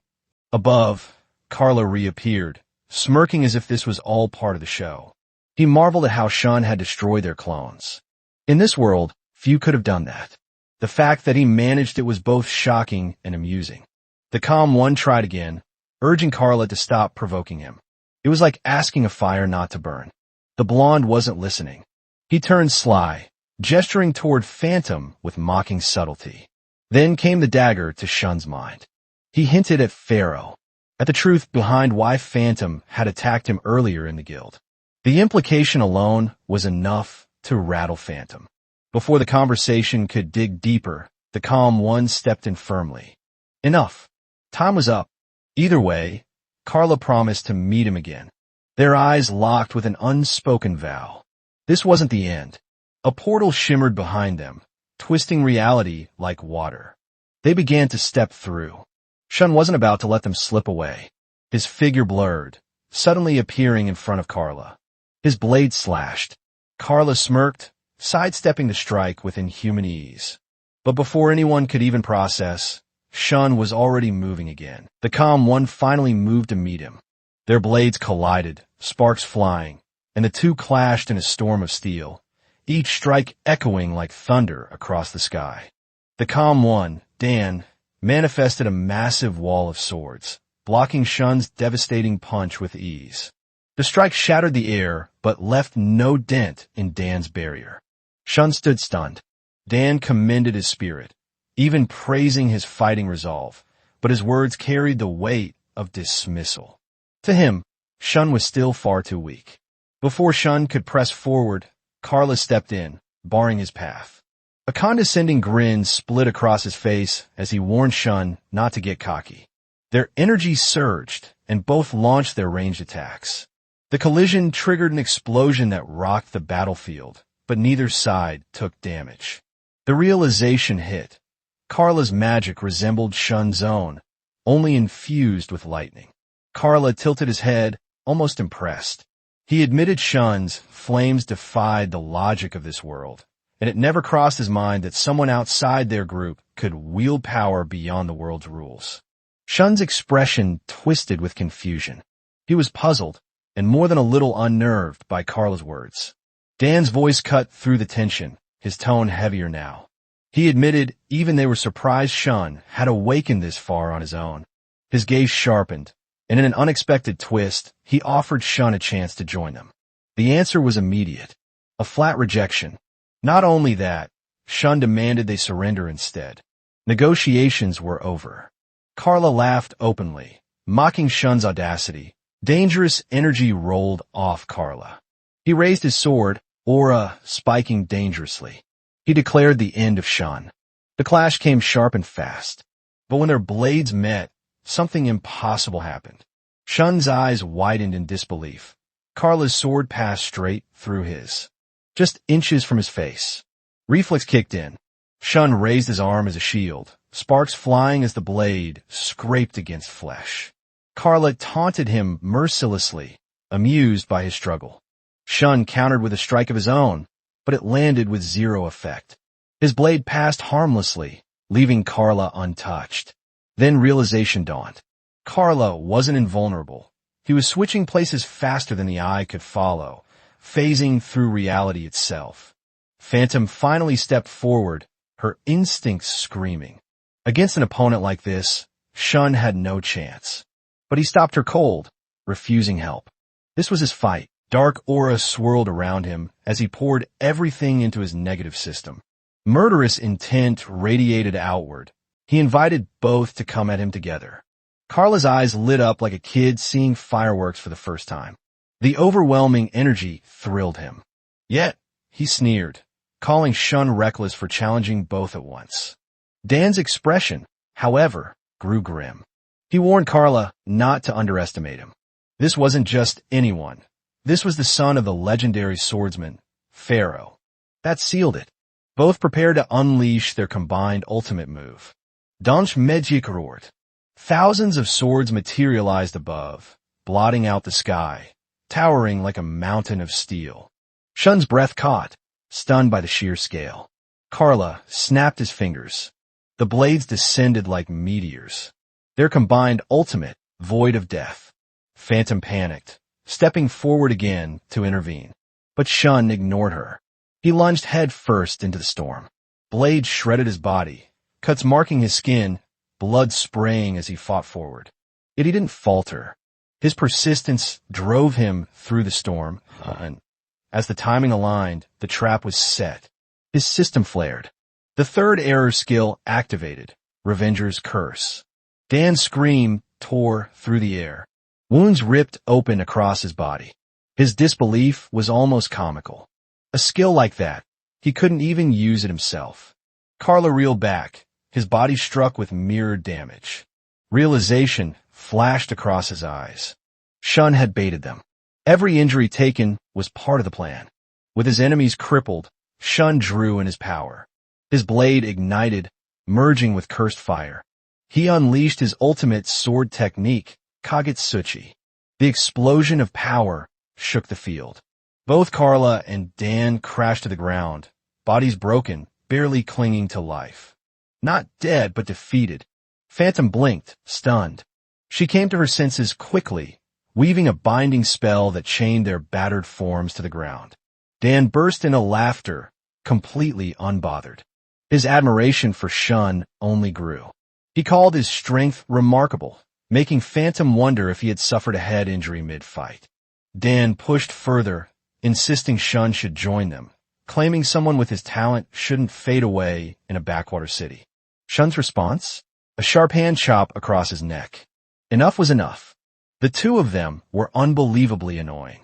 Above, Carla reappeared, smirking as if this was all part of the show. He marveled at how Shun had destroyed their clones. In this world, few could have done that. The fact that he managed it was both shocking and amusing. The calm one tried again, urging Carla to stop provoking him. It was like asking a fire not to burn. The blonde wasn't listening. He turned sly, gesturing toward Phantom with mocking subtlety. Then came the dagger to Shun's mind. He hinted at Pharaoh, at the truth behind why Phantom had attacked him earlier in the guild. The implication alone was enough to rattle Phantom. Before the conversation could dig deeper, the calm one stepped in firmly. Enough. Time was up. Either way, Carla promised to meet him again. Their eyes locked with an unspoken vow. This wasn't the end. A portal shimmered behind them, twisting reality like water. They began to step through. Shun wasn't about to let them slip away. His figure blurred, suddenly appearing in front of Carla. His blade slashed. Carla smirked, sidestepping the strike with inhuman ease. But before anyone could even process, Shun was already moving again. The calm one finally moved to meet him. Their blades collided, sparks flying, and the two clashed in a storm of steel, each strike echoing like thunder across the sky. The calm one, Dan, manifested a massive wall of swords, blocking Shun's devastating punch with ease. The strike shattered the air, but left no dent in Dan's barrier. Shun stood stunned. Dan commended his spirit, even praising his fighting resolve, but his words carried the weight of dismissal. To him, Shun was still far too weak. Before Shun could press forward, Carla stepped in, barring his path. A condescending grin split across his face as he warned Shun not to get cocky. Their energy surged, and both launched their ranged attacks. The collision triggered an explosion that rocked the battlefield, but neither side took damage. The realization hit. Carla's magic resembled Shun's own, only infused with lightning. Carla tilted his head, almost impressed. He admitted Shun's flames defied the logic of this world, and it never crossed his mind that someone outside their group could wield power beyond the world's rules. Shun's expression twisted with confusion. He was puzzled, and more than a little unnerved by Carla's words. Dan's voice cut through the tension, his tone heavier now. He admitted even they were surprised Shun had awakened this far on his own. His gaze sharpened, and in an unexpected twist, he offered Shun a chance to join them. The answer was immediate. A flat rejection. Not only that, Shun demanded they surrender instead. Negotiations were over. Carla laughed openly, mocking Shun's audacity. Dangerous energy rolled off Carla. He raised his sword, aura spiking dangerously. He declared the end of Shun. The clash came sharp and fast. But when their blades met, something impossible happened. Shun's eyes widened in disbelief. Carla's sword passed straight through his, just inches from his face. Reflex kicked in. Shun raised his arm as a shield, sparks flying as the blade scraped against flesh. Carla taunted him mercilessly, amused by his struggle. Shun countered with a strike of his own, but it landed with zero effect. His blade passed harmlessly, leaving Carla untouched. Then realization dawned. Carla wasn't invulnerable. He was switching places faster than the eye could follow, phasing through reality itself. Phantom finally stepped forward, her instincts screaming. Against an opponent like this, Shun had no chance. But he stopped her cold, refusing help. This was his fight. Dark aura swirled around him as he poured everything into his negative system. Murderous intent radiated outward. He invited both to come at him together. Carla's eyes lit up like a kid seeing fireworks for the first time. The overwhelming energy thrilled him. Yet, he sneered, calling Shun reckless for challenging both at once. Dan's expression, however, grew grim. He warned Carla not to underestimate him. This wasn't just anyone. This was the son of the legendary swordsman, Pharaoh. That sealed it. Both prepared to unleash their combined ultimate move. Danch Medjikarort. Thousands of swords materialized above, blotting out the sky, towering like a mountain of steel. Shun's breath caught, stunned by the sheer scale. Carla snapped his fingers. The blades descended like meteors. Their combined ultimate, void of death. Phantom panicked, stepping forward again to intervene. But Shun ignored her. He lunged head first into the storm. Blades shredded his body, cuts marking his skin, blood spraying as he fought forward. Yet he didn't falter. His persistence drove him through the storm, and as the timing aligned, the trap was set. His system flared. The third error skill activated, Revenger's Curse. Dan's scream tore through the air. Wounds ripped open across his body. His disbelief was almost comical. A skill like that, he couldn't even use it himself. Carla reeled back, his body struck with mirrored damage. Realization flashed across his eyes. Shun had baited them. Every injury taken was part of the plan. With his enemies crippled, Shun drew in his power. His blade ignited, merging with cursed fire. He unleashed his ultimate sword technique, Kagutsuchi. The explosion of power shook the field. Both Carla and Dan crashed to the ground, bodies broken, barely clinging to life. Not dead, but defeated. Phantom blinked, stunned. She came to her senses quickly, weaving a binding spell that chained their battered forms to the ground. Dan burst into laughter, completely unbothered. His admiration for Shun only grew. He called his strength remarkable, making Phantom wonder if he had suffered a head injury mid-fight. Dan pushed further, insisting Shun should join them, claiming someone with his talent shouldn't fade away in a backwater city. Shun's response? A sharp hand chop across his neck. Enough was enough. The two of them were unbelievably annoying.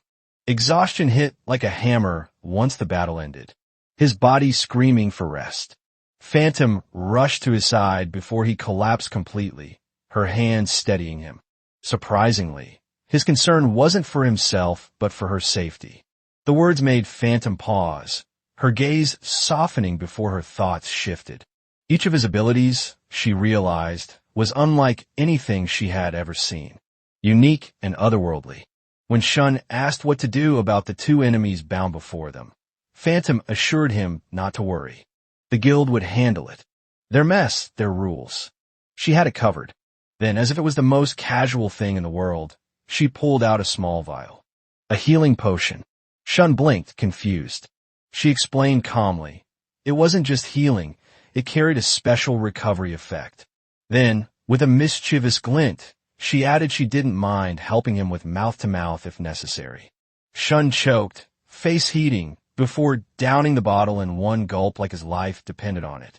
Exhaustion hit like a hammer once the battle ended, his body screaming for rest. Phantom rushed to his side before he collapsed completely, her hands steadying him. Surprisingly, his concern wasn't for himself but for her safety. The words made Phantom pause, her gaze softening before her thoughts shifted. Each of his abilities, she realized, was unlike anything she had ever seen. Unique and otherworldly. When Shun asked what to do about the two enemies bound before them, Phantom assured him not to worry. The guild would handle it. Their mess, their rules. She had it covered. Then, as if it was the most casual thing in the world, she pulled out a small vial. A healing potion. Shun blinked, confused. She explained calmly. It wasn't just healing, it carried a special recovery effect. Then, with a mischievous glint, she added she didn't mind helping him with mouth-to-mouth if necessary. Shun choked, face heating, before downing the bottle in one gulp like his life depended on it.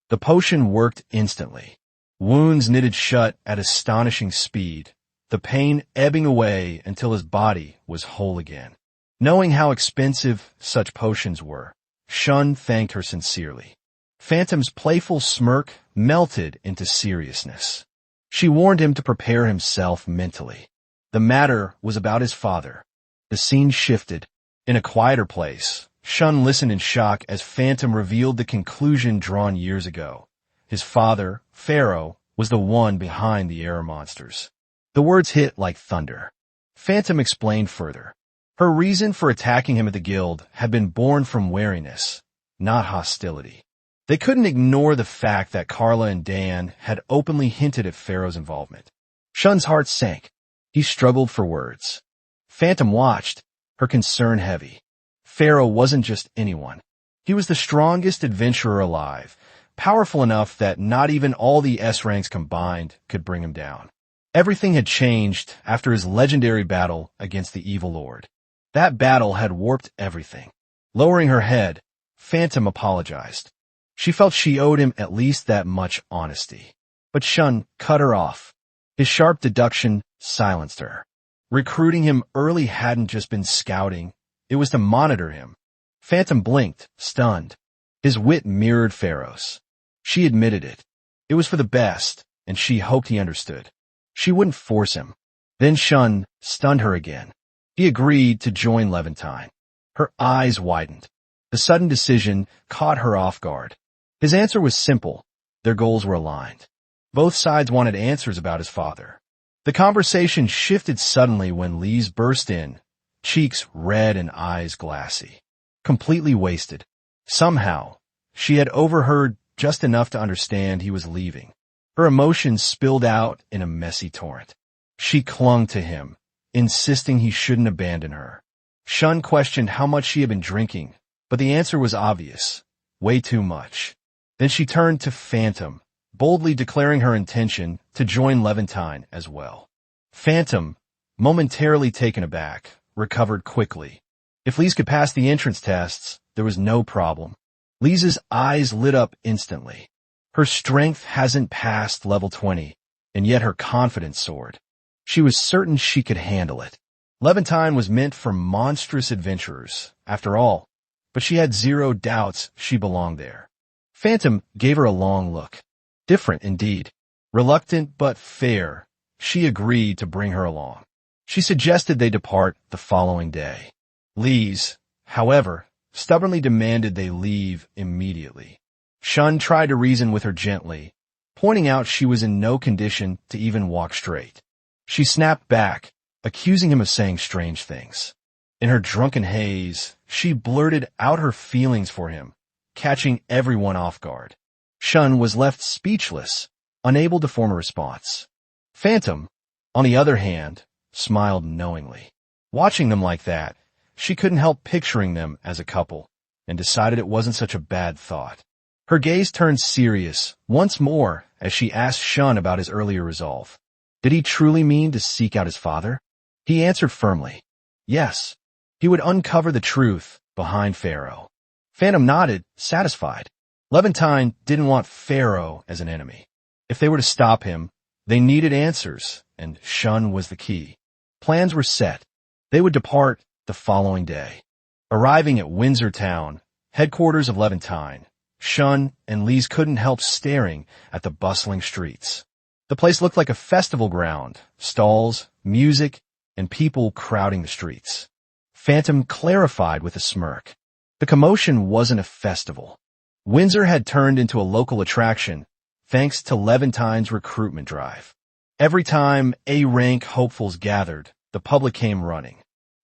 The potion worked instantly. Wounds knitted shut at astonishing speed, the pain ebbing away until his body was whole again. Knowing how expensive such potions were, Shun thanked her sincerely. Phantom's playful smirk melted into seriousness. She warned him to prepare himself mentally. The matter was about his father. The scene shifted. In a quieter place, Shun listened in shock as Phantom revealed the conclusion drawn years ago. His father, Pharaoh, was the one behind the error monsters. The words hit like thunder. Phantom explained further. Her reason for attacking him at the guild had been born from wariness, not hostility. They couldn't ignore the fact that Carla and Dan had openly hinted at Pharaoh's involvement. Shun's heart sank. He struggled for words. Phantom watched, her concern heavy. Pharaoh wasn't just anyone. He was the strongest adventurer alive, powerful enough that not even all the S ranks combined could bring him down. Everything had changed after his legendary battle against the evil lord. That battle had warped everything. Lowering her head, Phantom apologized. She felt she owed him at least that much honesty. But Shun cut her off. His sharp deduction silenced her. Recruiting him early hadn't just been scouting, it was to monitor him. Phantom blinked, stunned. His wit mirrored Pharaoh's. She admitted it. It was for the best, and she hoped he understood. She wouldn't force him. Then Shun stunned her again. He agreed to join Levantine. Her eyes widened. The sudden decision caught her off guard. His answer was simple. Their goals were aligned. Both sides wanted answers about his father. The conversation shifted suddenly when Lise burst in, cheeks red and eyes glassy. Completely wasted. Somehow, she had overheard just enough to understand he was leaving. Her emotions spilled out in a messy torrent. She clung to him, insisting he shouldn't abandon her. Shun questioned how much she had been drinking, but the answer was obvious. Way too much. Then she turned to Phantom, boldly declaring her intention to join Levantine as well. Phantom, momentarily taken aback, recovered quickly. If Lise could pass the entrance tests, there was no problem. Lise's eyes lit up instantly. Her strength hasn't passed level 20, and yet her confidence soared. She was certain she could handle it. Levantine was meant for monstrous adventurers, after all, but she had zero doubts she belonged there. Phantom gave her a long look. Different indeed. Reluctant but fair, she agreed to bring her along. She suggested they depart the following day. Lise, however, stubbornly demanded they leave immediately. Shun tried to reason with her gently, pointing out she was in no condition to even walk straight. She snapped back, accusing him of saying strange things. In her drunken haze, she blurted out her feelings for him, catching everyone off guard. Shun was left speechless, unable to form a response. Phantom, on the other hand, smiled knowingly. Watching them like that, she couldn't help picturing them as a couple, and decided it wasn't such a bad thought. Her gaze turned serious once more as she asked Shun about his earlier resolve. Did he truly mean to seek out his father? He answered firmly. Yes, he would uncover the truth behind Pharaoh. Phantom nodded, satisfied. Levantine didn't want Pharaoh as an enemy. If they were to stop him, they needed answers, and Shun was the key. Plans were set. They would depart the following day. Arriving at Windsor Town, headquarters of Levantine, Shun and Lise couldn't help staring at the bustling streets. The place looked like a festival ground, stalls, music, and people crowding the streets. Phantom clarified with a smirk. The commotion wasn't a festival. Windsor had turned into a local attraction thanks to Levantine's recruitment drive. Every time A-rank hopefuls gathered, the public came running.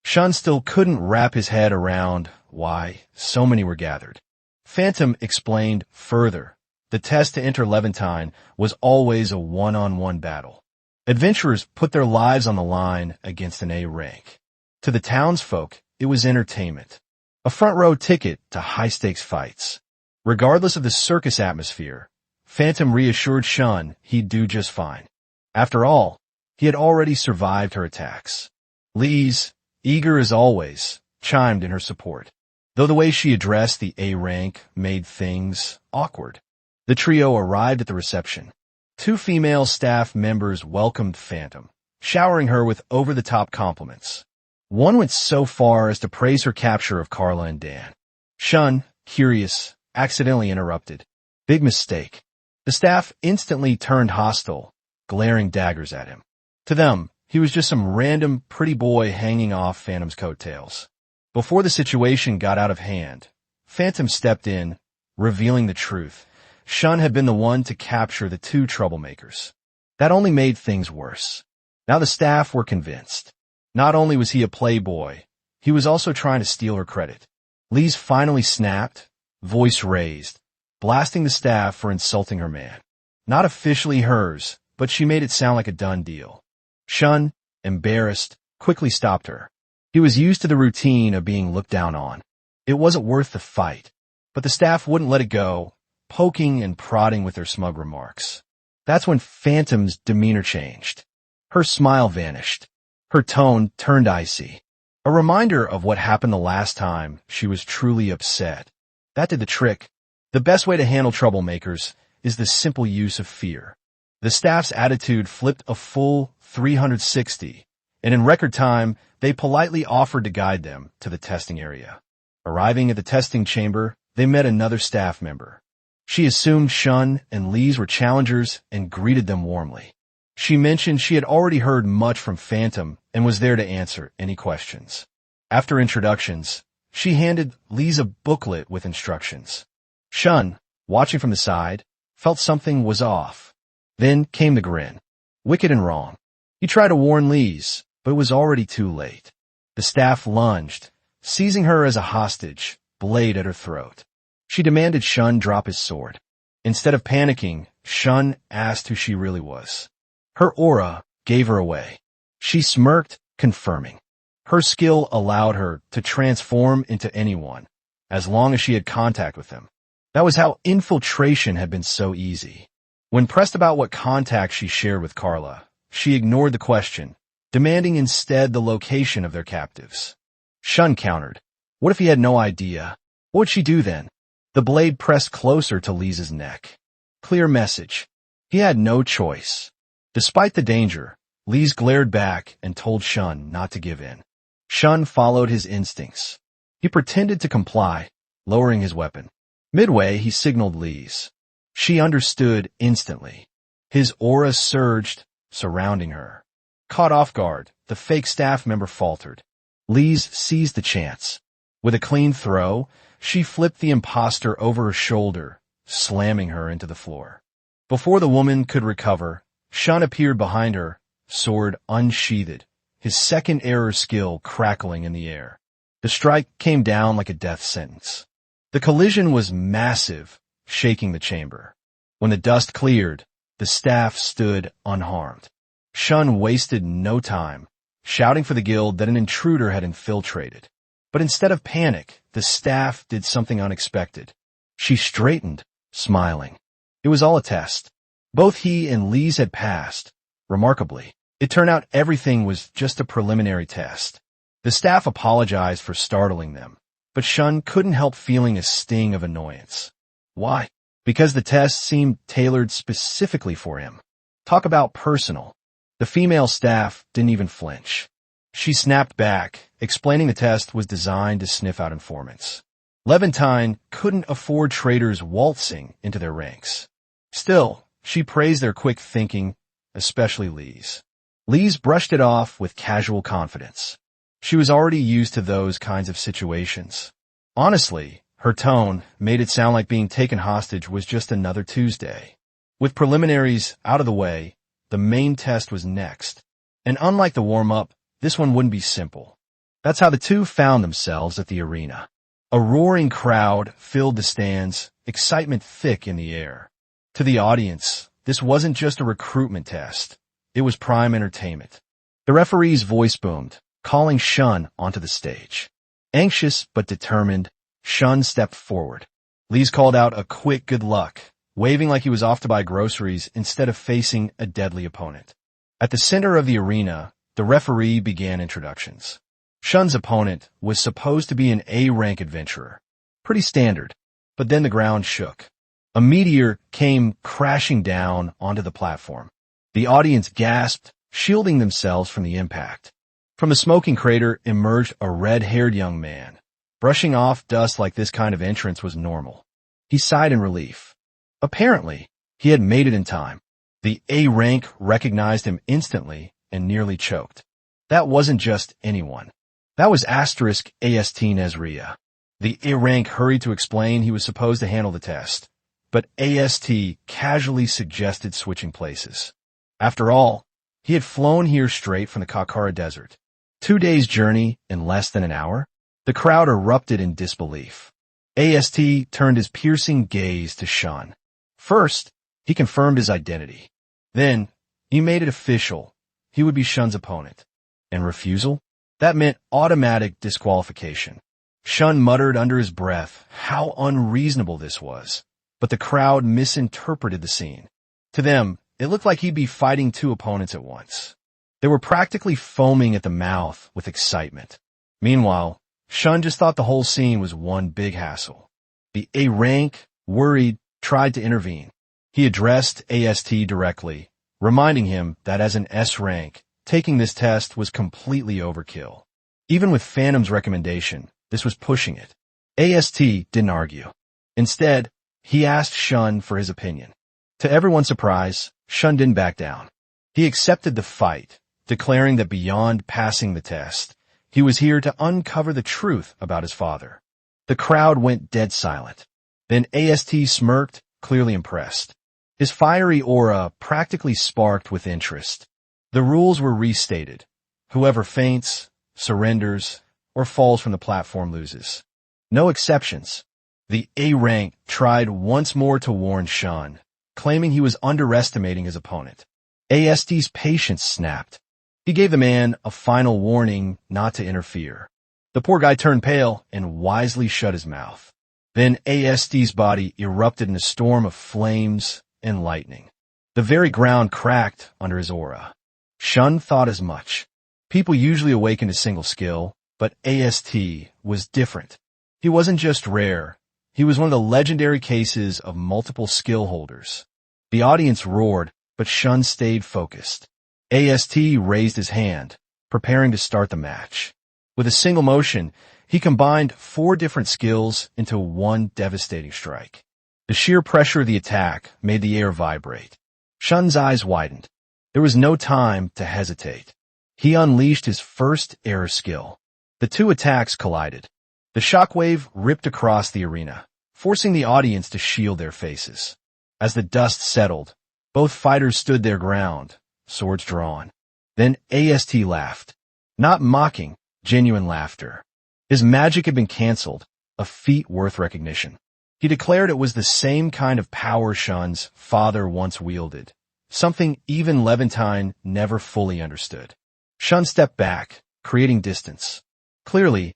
Shun still couldn't wrap his head around why so many were gathered. Phantom explained further. The test to enter Levantine was always a one-on-one battle. Adventurers put their lives on the line against an A-rank. To the townsfolk, it was entertainment. A front-row ticket to high-stakes fights. Regardless of the circus atmosphere, Phantom reassured Shun he'd do just fine. After all, he had already survived her attacks. Lise, eager as always, chimed in her support, though the way she addressed the A-rank made things awkward. The trio arrived at the reception. 2 female staff members welcomed Phantom, showering her with over-the-top compliments. One went so far as to praise her capture of Carla and Dan. Shun, curious, accidentally interrupted. Big mistake. The staff instantly turned hostile, glaring daggers at him. To them, he was just some random pretty boy hanging off Phantom's coattails. Before the situation got out of hand, Phantom stepped in, revealing the truth. Shun had been the one to capture the 2 troublemakers. That only made things worse. Now the staff were convinced. Not only was he a playboy, he was also trying to steal her credit. Lise finally snapped, voice raised, blasting the staff for insulting her man. Not officially hers, but she made it sound like a done deal. Shun, embarrassed, quickly stopped her. He was used to the routine of being looked down on. It wasn't worth the fight, but the staff wouldn't let it go, poking and prodding with their smug remarks. That's when Phantom's demeanor changed. Her smile vanished. Her tone turned icy. A reminder of what happened the last time she was truly upset. That did the trick. The best way to handle troublemakers is the simple use of fear. The staff's attitude flipped a full 360, and in record time, they politely offered to guide them to the testing area. Arriving at the testing chamber, they met another staff member. She assumed Shun and Lise were challengers and greeted them warmly. She mentioned she had already heard much from Phantom and was there to answer any questions. After introductions, she handed Lise a booklet with instructions. Shun, watching from the side, felt something was off. Then came the grin. Wicked and wrong. He tried to warn Lise, but it was already too late. The staff lunged, seizing her as a hostage, blade at her throat. She demanded Shun drop his sword. Instead of panicking, Shun asked who she really was. Her aura gave her away. She smirked, confirming. Her skill allowed her to transform into anyone, as long as she had contact with them. That was how infiltration had been so easy. When pressed about what contact she shared with Carla, she ignored the question, demanding instead the location of their captives. Shun countered. What if he had no idea? What would she do then? The blade pressed closer to Lise's neck. Clear message. He had no choice. Despite the danger, Lise glared back and told Shun not to give in. Shun followed his instincts. He pretended to comply, lowering his weapon. Midway, he signaled Lise. She understood instantly. His aura surged, surrounding her. Caught off guard, the fake staff member faltered. Lise seized the chance. With a clean throw, she flipped the imposter over her shoulder, slamming her into the floor. Before the woman could recover, Shun appeared behind her, sword unsheathed, his second error skill crackling in the air. The strike came down like a death sentence. The collision was massive, shaking the chamber. When the dust cleared, the staff stood unharmed. Shun wasted no time, shouting for the guild that an intruder had infiltrated. But instead of panic, the staff did something unexpected. She straightened, smiling. It was all a test. Both he and Lise had passed. Remarkably, it turned out everything was just a preliminary test. The staff apologized for startling them, but Shun couldn't help feeling a sting of annoyance. Why? Because the test seemed tailored specifically for him. Talk about personal. The female staff didn't even flinch. She snapped back, explaining the test was designed to sniff out informants. Levantine couldn't afford traitors waltzing into their ranks. Still, she praised their quick thinking, especially Lise. Lise brushed it off with casual confidence. She was already used to those kinds of situations. Honestly, her tone made it sound like being taken hostage was just another Tuesday. With preliminaries out of the way, the main test was next. And unlike the warm-up, this one wouldn't be simple. That's how the two found themselves at the arena. A roaring crowd filled the stands, excitement thick in the air. To the audience, this wasn't just a recruitment test. It was prime entertainment. The referee's voice boomed, calling Shun onto the stage. Anxious but determined, Shun stepped forward. Lise called out a quick good luck, waving like he was off to buy groceries instead of facing a deadly opponent. At the center of the arena, the referee began introductions. Shun's opponent was supposed to be an A-rank adventurer. Pretty standard, but then the ground shook. A meteor came crashing down onto the platform. The audience gasped, shielding themselves from the impact. From the smoking crater emerged a red-haired young man. Brushing off dust like this kind of entrance was normal. He sighed in relief. Apparently, he had made it in time. The A-rank recognized him instantly and nearly choked. That wasn't just anyone. That was Asterisk AST Nezria. The A-rank hurried to explain he was supposed to handle the test, but AST casually suggested switching places. After all, he had flown here straight from the Kakara Desert. 2 days' journey in less than an hour? The crowd erupted in disbelief. AST turned his piercing gaze to Shun. First, he confirmed his identity. Then, he made it official. He would be Shun's opponent. And refusal? That meant automatic disqualification. Shun muttered under his breath how unreasonable this was, but the crowd misinterpreted the scene. To them, it looked like he'd be fighting two opponents at once. They were practically foaming at the mouth with excitement. Meanwhile, Shun just thought the whole scene was one big hassle. The A-rank, worried, tried to intervene. He addressed AST directly, reminding him that as an S-rank, taking this test was completely overkill. Even with Phantom's recommendation, this was pushing it. AST didn't argue. Instead, he asked Shun for his opinion. To everyone's surprise, Shun didn't back down. He accepted the fight, declaring that beyond passing the test, he was here to uncover the truth about his father. The crowd went dead silent. Then AST smirked, clearly impressed. His fiery aura practically sparked with interest. The rules were restated. Whoever faints, surrenders, or falls from the platform loses. No exceptions. The A rank tried once more to warn Shun, claiming he was underestimating his opponent. AST's patience snapped. He gave the man a final warning not to interfere. The poor guy turned pale and wisely shut his mouth. Then AST's body erupted in a storm of flames and lightning. The very ground cracked under his aura. Shun thought as much. People usually awaken to single skill, but AST was different. He wasn't just rare. He was one of the legendary cases of multiple skill holders. The audience roared, but Shun stayed focused. AST raised his hand, preparing to start the match. With a single motion, he combined 4 different skills into one devastating strike. The sheer pressure of the attack made the air vibrate. Shun's eyes widened. There was no time to hesitate. He unleashed his first air skill. The 2 attacks collided. The shockwave ripped across the arena, forcing the audience to shield their faces. As the dust settled, both fighters stood their ground, swords drawn. Then AST laughed. Not mocking, genuine laughter. His magic had been canceled, a feat worth recognition. He declared it was the same kind of power Shun's father once wielded, something even Levantine never fully understood. Shun stepped back, creating distance. Clearly,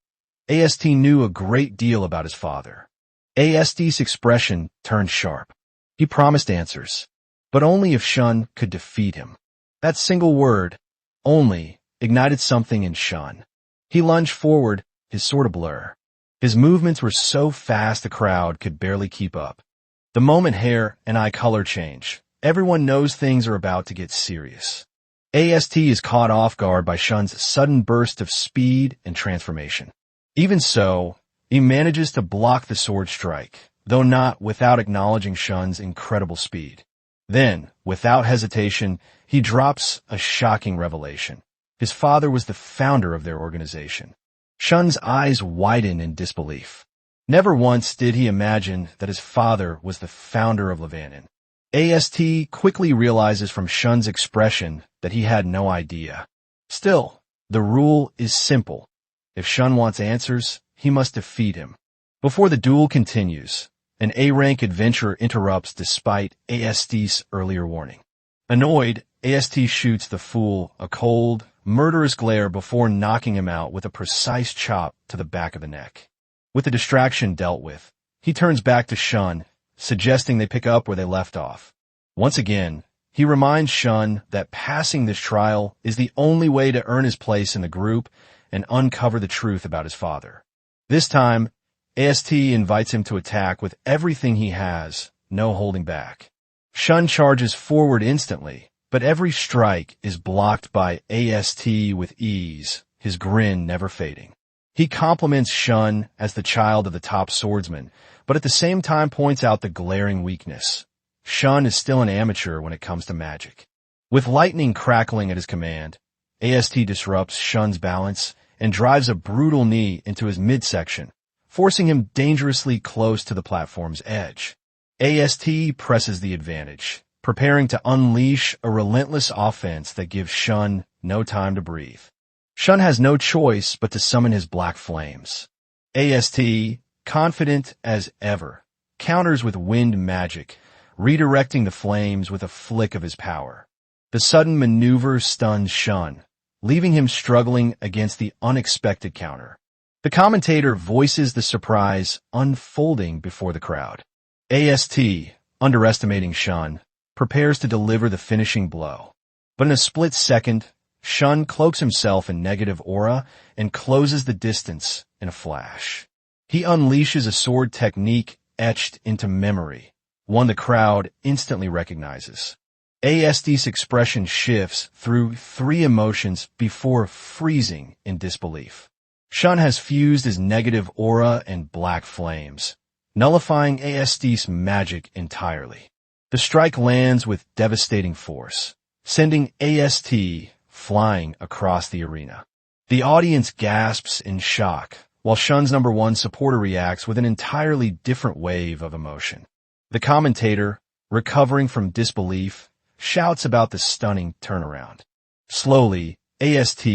AST knew a great deal about his father. AST's expression turned sharp. He promised answers, but only if Shun could defeat him. That single word, only, ignited something in Shun. He lunged forward, his sword a blur. His movements were so fast the crowd could barely keep up. The moment hair and eye color change, everyone knows things are about to get serious. AST is caught off guard by Shun's sudden burst of speed and transformation. Even so, he manages to block the sword strike, though not without acknowledging Shun's incredible speed. Then, without hesitation, he drops a shocking revelation. His father was the founder of their organization. Shun's eyes widen in disbelief. Never once did he imagine that his father was the founder of Levanin. AST quickly realizes from Shun's expression that he had no idea. Still, the rule is simple. If Shun wants answers, he must defeat him. Before the duel continues, an A-rank adventurer interrupts despite AST's earlier warning. Annoyed, AST shoots the fool a cold, murderous glare before knocking him out with a precise chop to the back of the neck. With the distraction dealt with, he turns back to Shun, suggesting they pick up where they left off. Once again, he reminds Shun that passing this trial is the only way to earn his place in the group and uncover the truth about his father. This time, AST invites him to attack with everything he has, no holding back. Shun charges forward instantly, but every strike is blocked by AST with ease, his grin never fading. He compliments Shun as the child of the top swordsman, but at the same time points out the glaring weakness. Shun is still an amateur when it comes to magic. With lightning crackling at his command, AST disrupts Shun's balance and drives a brutal knee into his midsection, forcing him dangerously close to the platform's edge. AST presses the advantage, preparing to unleash a relentless offense that gives Shun no time to breathe. Shun has no choice but to summon his black flames. AST, confident as ever, counters with wind magic, redirecting the flames with a flick of his power. The sudden maneuver stuns Shun, leaving him struggling against the unexpected counter. The commentator voices the surprise unfolding before the crowd. AST, underestimating Shun, prepares to deliver the finishing blow. But in a split second, Shun cloaks himself in negative aura and closes the distance in a flash. He unleashes a sword technique etched into memory, one the crowd instantly recognizes. AST's expression shifts through 3 emotions before freezing in disbelief. Shun has fused his negative aura and black flames, nullifying AST's magic entirely. The strike lands with devastating force, sending AST flying across the arena. The audience gasps in shock, while Shun's number one supporter reacts with an entirely different wave of emotion. The commentator, recovering from disbelief, shouts about the stunning turnaround. Slowly, AST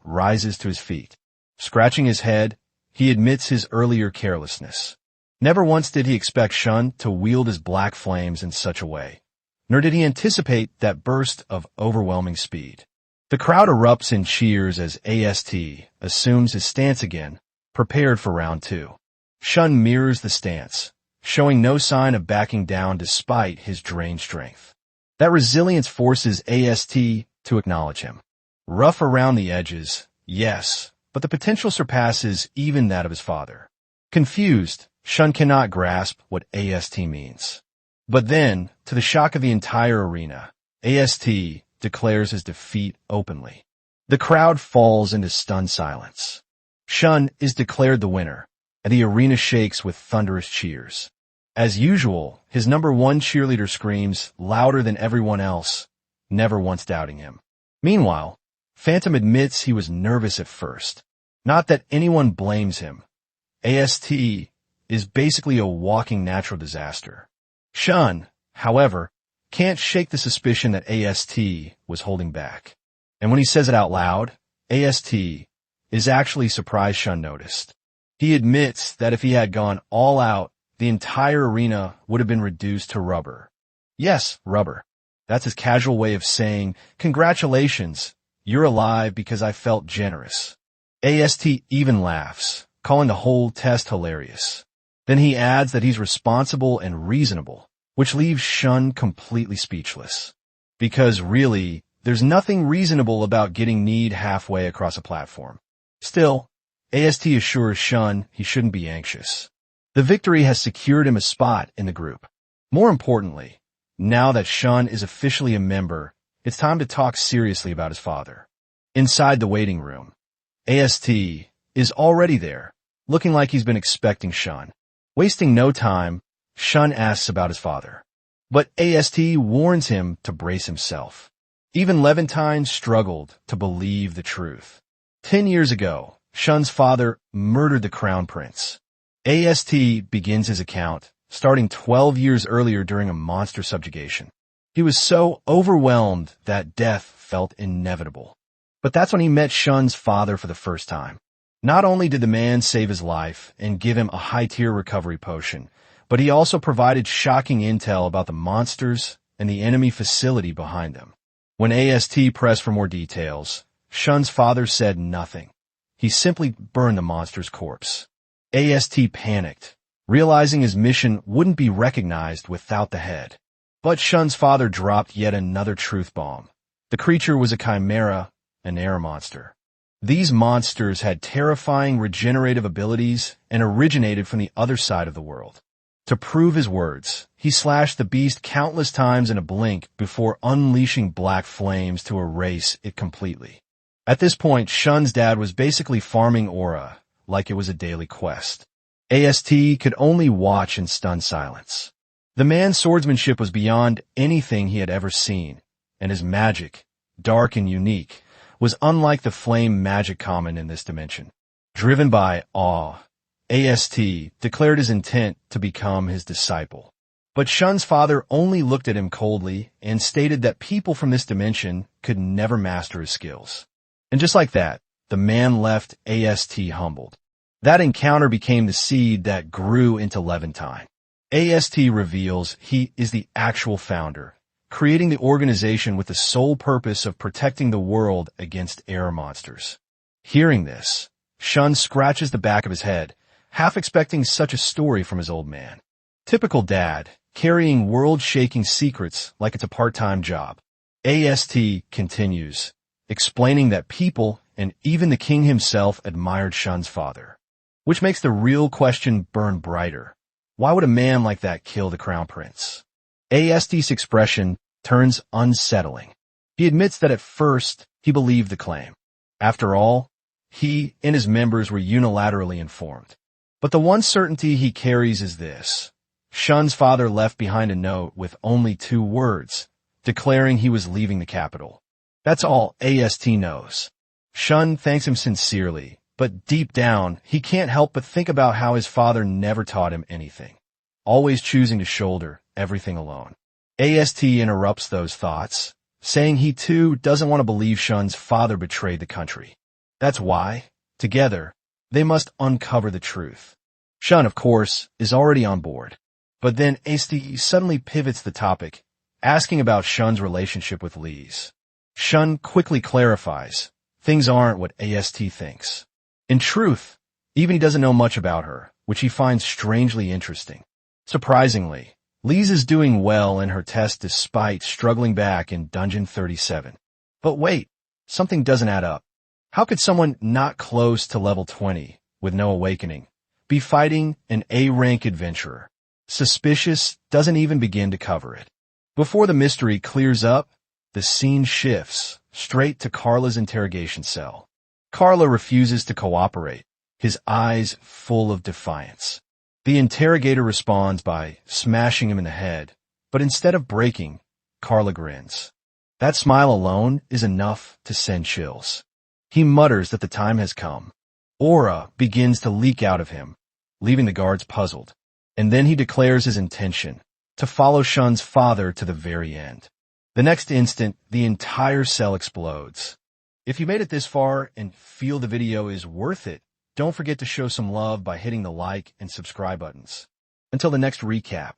rises to his feet. Scratching his head, he admits his earlier carelessness. Never once did he expect Shun to wield his black flames in such a way, nor did he anticipate that burst of overwhelming speed. The crowd erupts in cheers as AST assumes his stance again, prepared for round two. Shun mirrors the stance, showing no sign of backing down despite his drained strength. That resilience forces AST to acknowledge him. Rough around the edges, yes, but the potential surpasses even that of his father. Confused, Shun cannot grasp what AST means. But then, to the shock of the entire arena, AST declares his defeat openly. The crowd falls into stunned silence. Shun is declared the winner, and the arena shakes with thunderous cheers. As usual, his number one cheerleader screams louder than everyone else, never once doubting him. Meanwhile, Phantom admits he was nervous at first. Not that anyone blames him. AST is basically a walking natural disaster. Shun, however, can't shake the suspicion that AST was holding back. And when he says it out loud, AST is actually surprised Shun noticed. He admits that if he had gone all out, the entire arena would have been reduced to rubber. Yes, rubber. That's his casual way of saying, congratulations, you're alive because I felt generous. AST even laughs, calling the whole test hilarious. Then he adds that he's responsible and reasonable, which leaves Shun completely speechless. Because really, there's nothing reasonable about getting kneed halfway across a platform. Still, AST assures Shun he shouldn't be anxious. The victory has secured him a spot in the group. More importantly, now that Shun is officially a member, it's time to talk seriously about his father. Inside the waiting room, AST is already there, looking like he's been expecting Shun. Wasting no time, Shun asks about his father. But AST warns him to brace himself. Even Levantine struggled to believe the truth. 10 years ago, Shun's father murdered the crown prince. AST begins his account, starting 12 years earlier during a monster subjugation. He was so overwhelmed that death felt inevitable. But that's when he met Shun's father for the first time. Not only did the man save his life and give him a high-tier recovery potion, but he also provided shocking intel about the monsters and the enemy facility behind them. When AST pressed for more details, Shun's father said nothing. He simply burned the monster's corpse. AST panicked, realizing his mission wouldn't be recognized without the head. But Shun's father dropped yet another truth bomb. The creature was a chimera, an air monster. These monsters had terrifying regenerative abilities and originated from the other side of the world. To prove his words, he slashed the beast countless times in a blink before unleashing black flames to erase it completely. At this point, Shun's dad was basically farming aura, like it was a daily quest. AST could only watch in stunned silence. The man's swordsmanship was beyond anything he had ever seen, and his magic, dark and unique, was unlike the flame magic common in this dimension. Driven by awe, AST declared his intent to become his disciple. But Shun's father only looked at him coldly and stated that people from this dimension could never master his skills. And just like that, the man left AST humbled. That encounter became the seed that grew into Levantine. AST reveals he is the actual founder, creating the organization with the sole purpose of protecting the world against air monsters. Hearing this, Shun scratches the back of his head, half expecting such a story from his old man. Typical dad, carrying world-shaking secrets like it's a part-time job. AST continues, explaining that people and even the king himself admired Shun's father. Which makes the real question burn brighter. Why would a man like that kill the crown prince? AST's expression turns unsettling. He admits that at first he believed the claim. After all, he and his members were unilaterally informed. But the one certainty he carries is this. Shun's father left behind a note with only 2 words, declaring he was leaving the capital. That's all AST knows. Shun thanks him sincerely, but deep down, he can't help but think about how his father never taught him anything, always choosing to shoulder everything alone. AST interrupts those thoughts, saying he too doesn't want to believe Shun's father betrayed the country. That's why, together, they must uncover the truth. Shun, of course, is already on board. But then AST suddenly pivots the topic, asking about Shun's relationship with Lise. Shun quickly clarifies, things aren't what AST thinks. In truth, even he doesn't know much about her, which he finds strangely interesting. Surprisingly, Lise is doing well in her test despite struggling back in Dungeon 37. But wait, something doesn't add up. How could someone not close to level 20, with no awakening, be fighting an A-rank adventurer? Suspicious doesn't even begin to cover it. Before the mystery clears up, the scene shifts straight to Carla's interrogation cell. Carla refuses to cooperate, his eyes full of defiance. The interrogator responds by smashing him in the head, but instead of breaking, Carla grins. That smile alone is enough to send chills. He mutters that the time has come. Aura begins to leak out of him, leaving the guards puzzled. And then he declares his intention to follow Shun's father to the very end. The next instant, the entire cell explodes. If you made it this far and feel the video is worth it, don't forget to show some love by hitting the like and subscribe buttons. Until the next recap.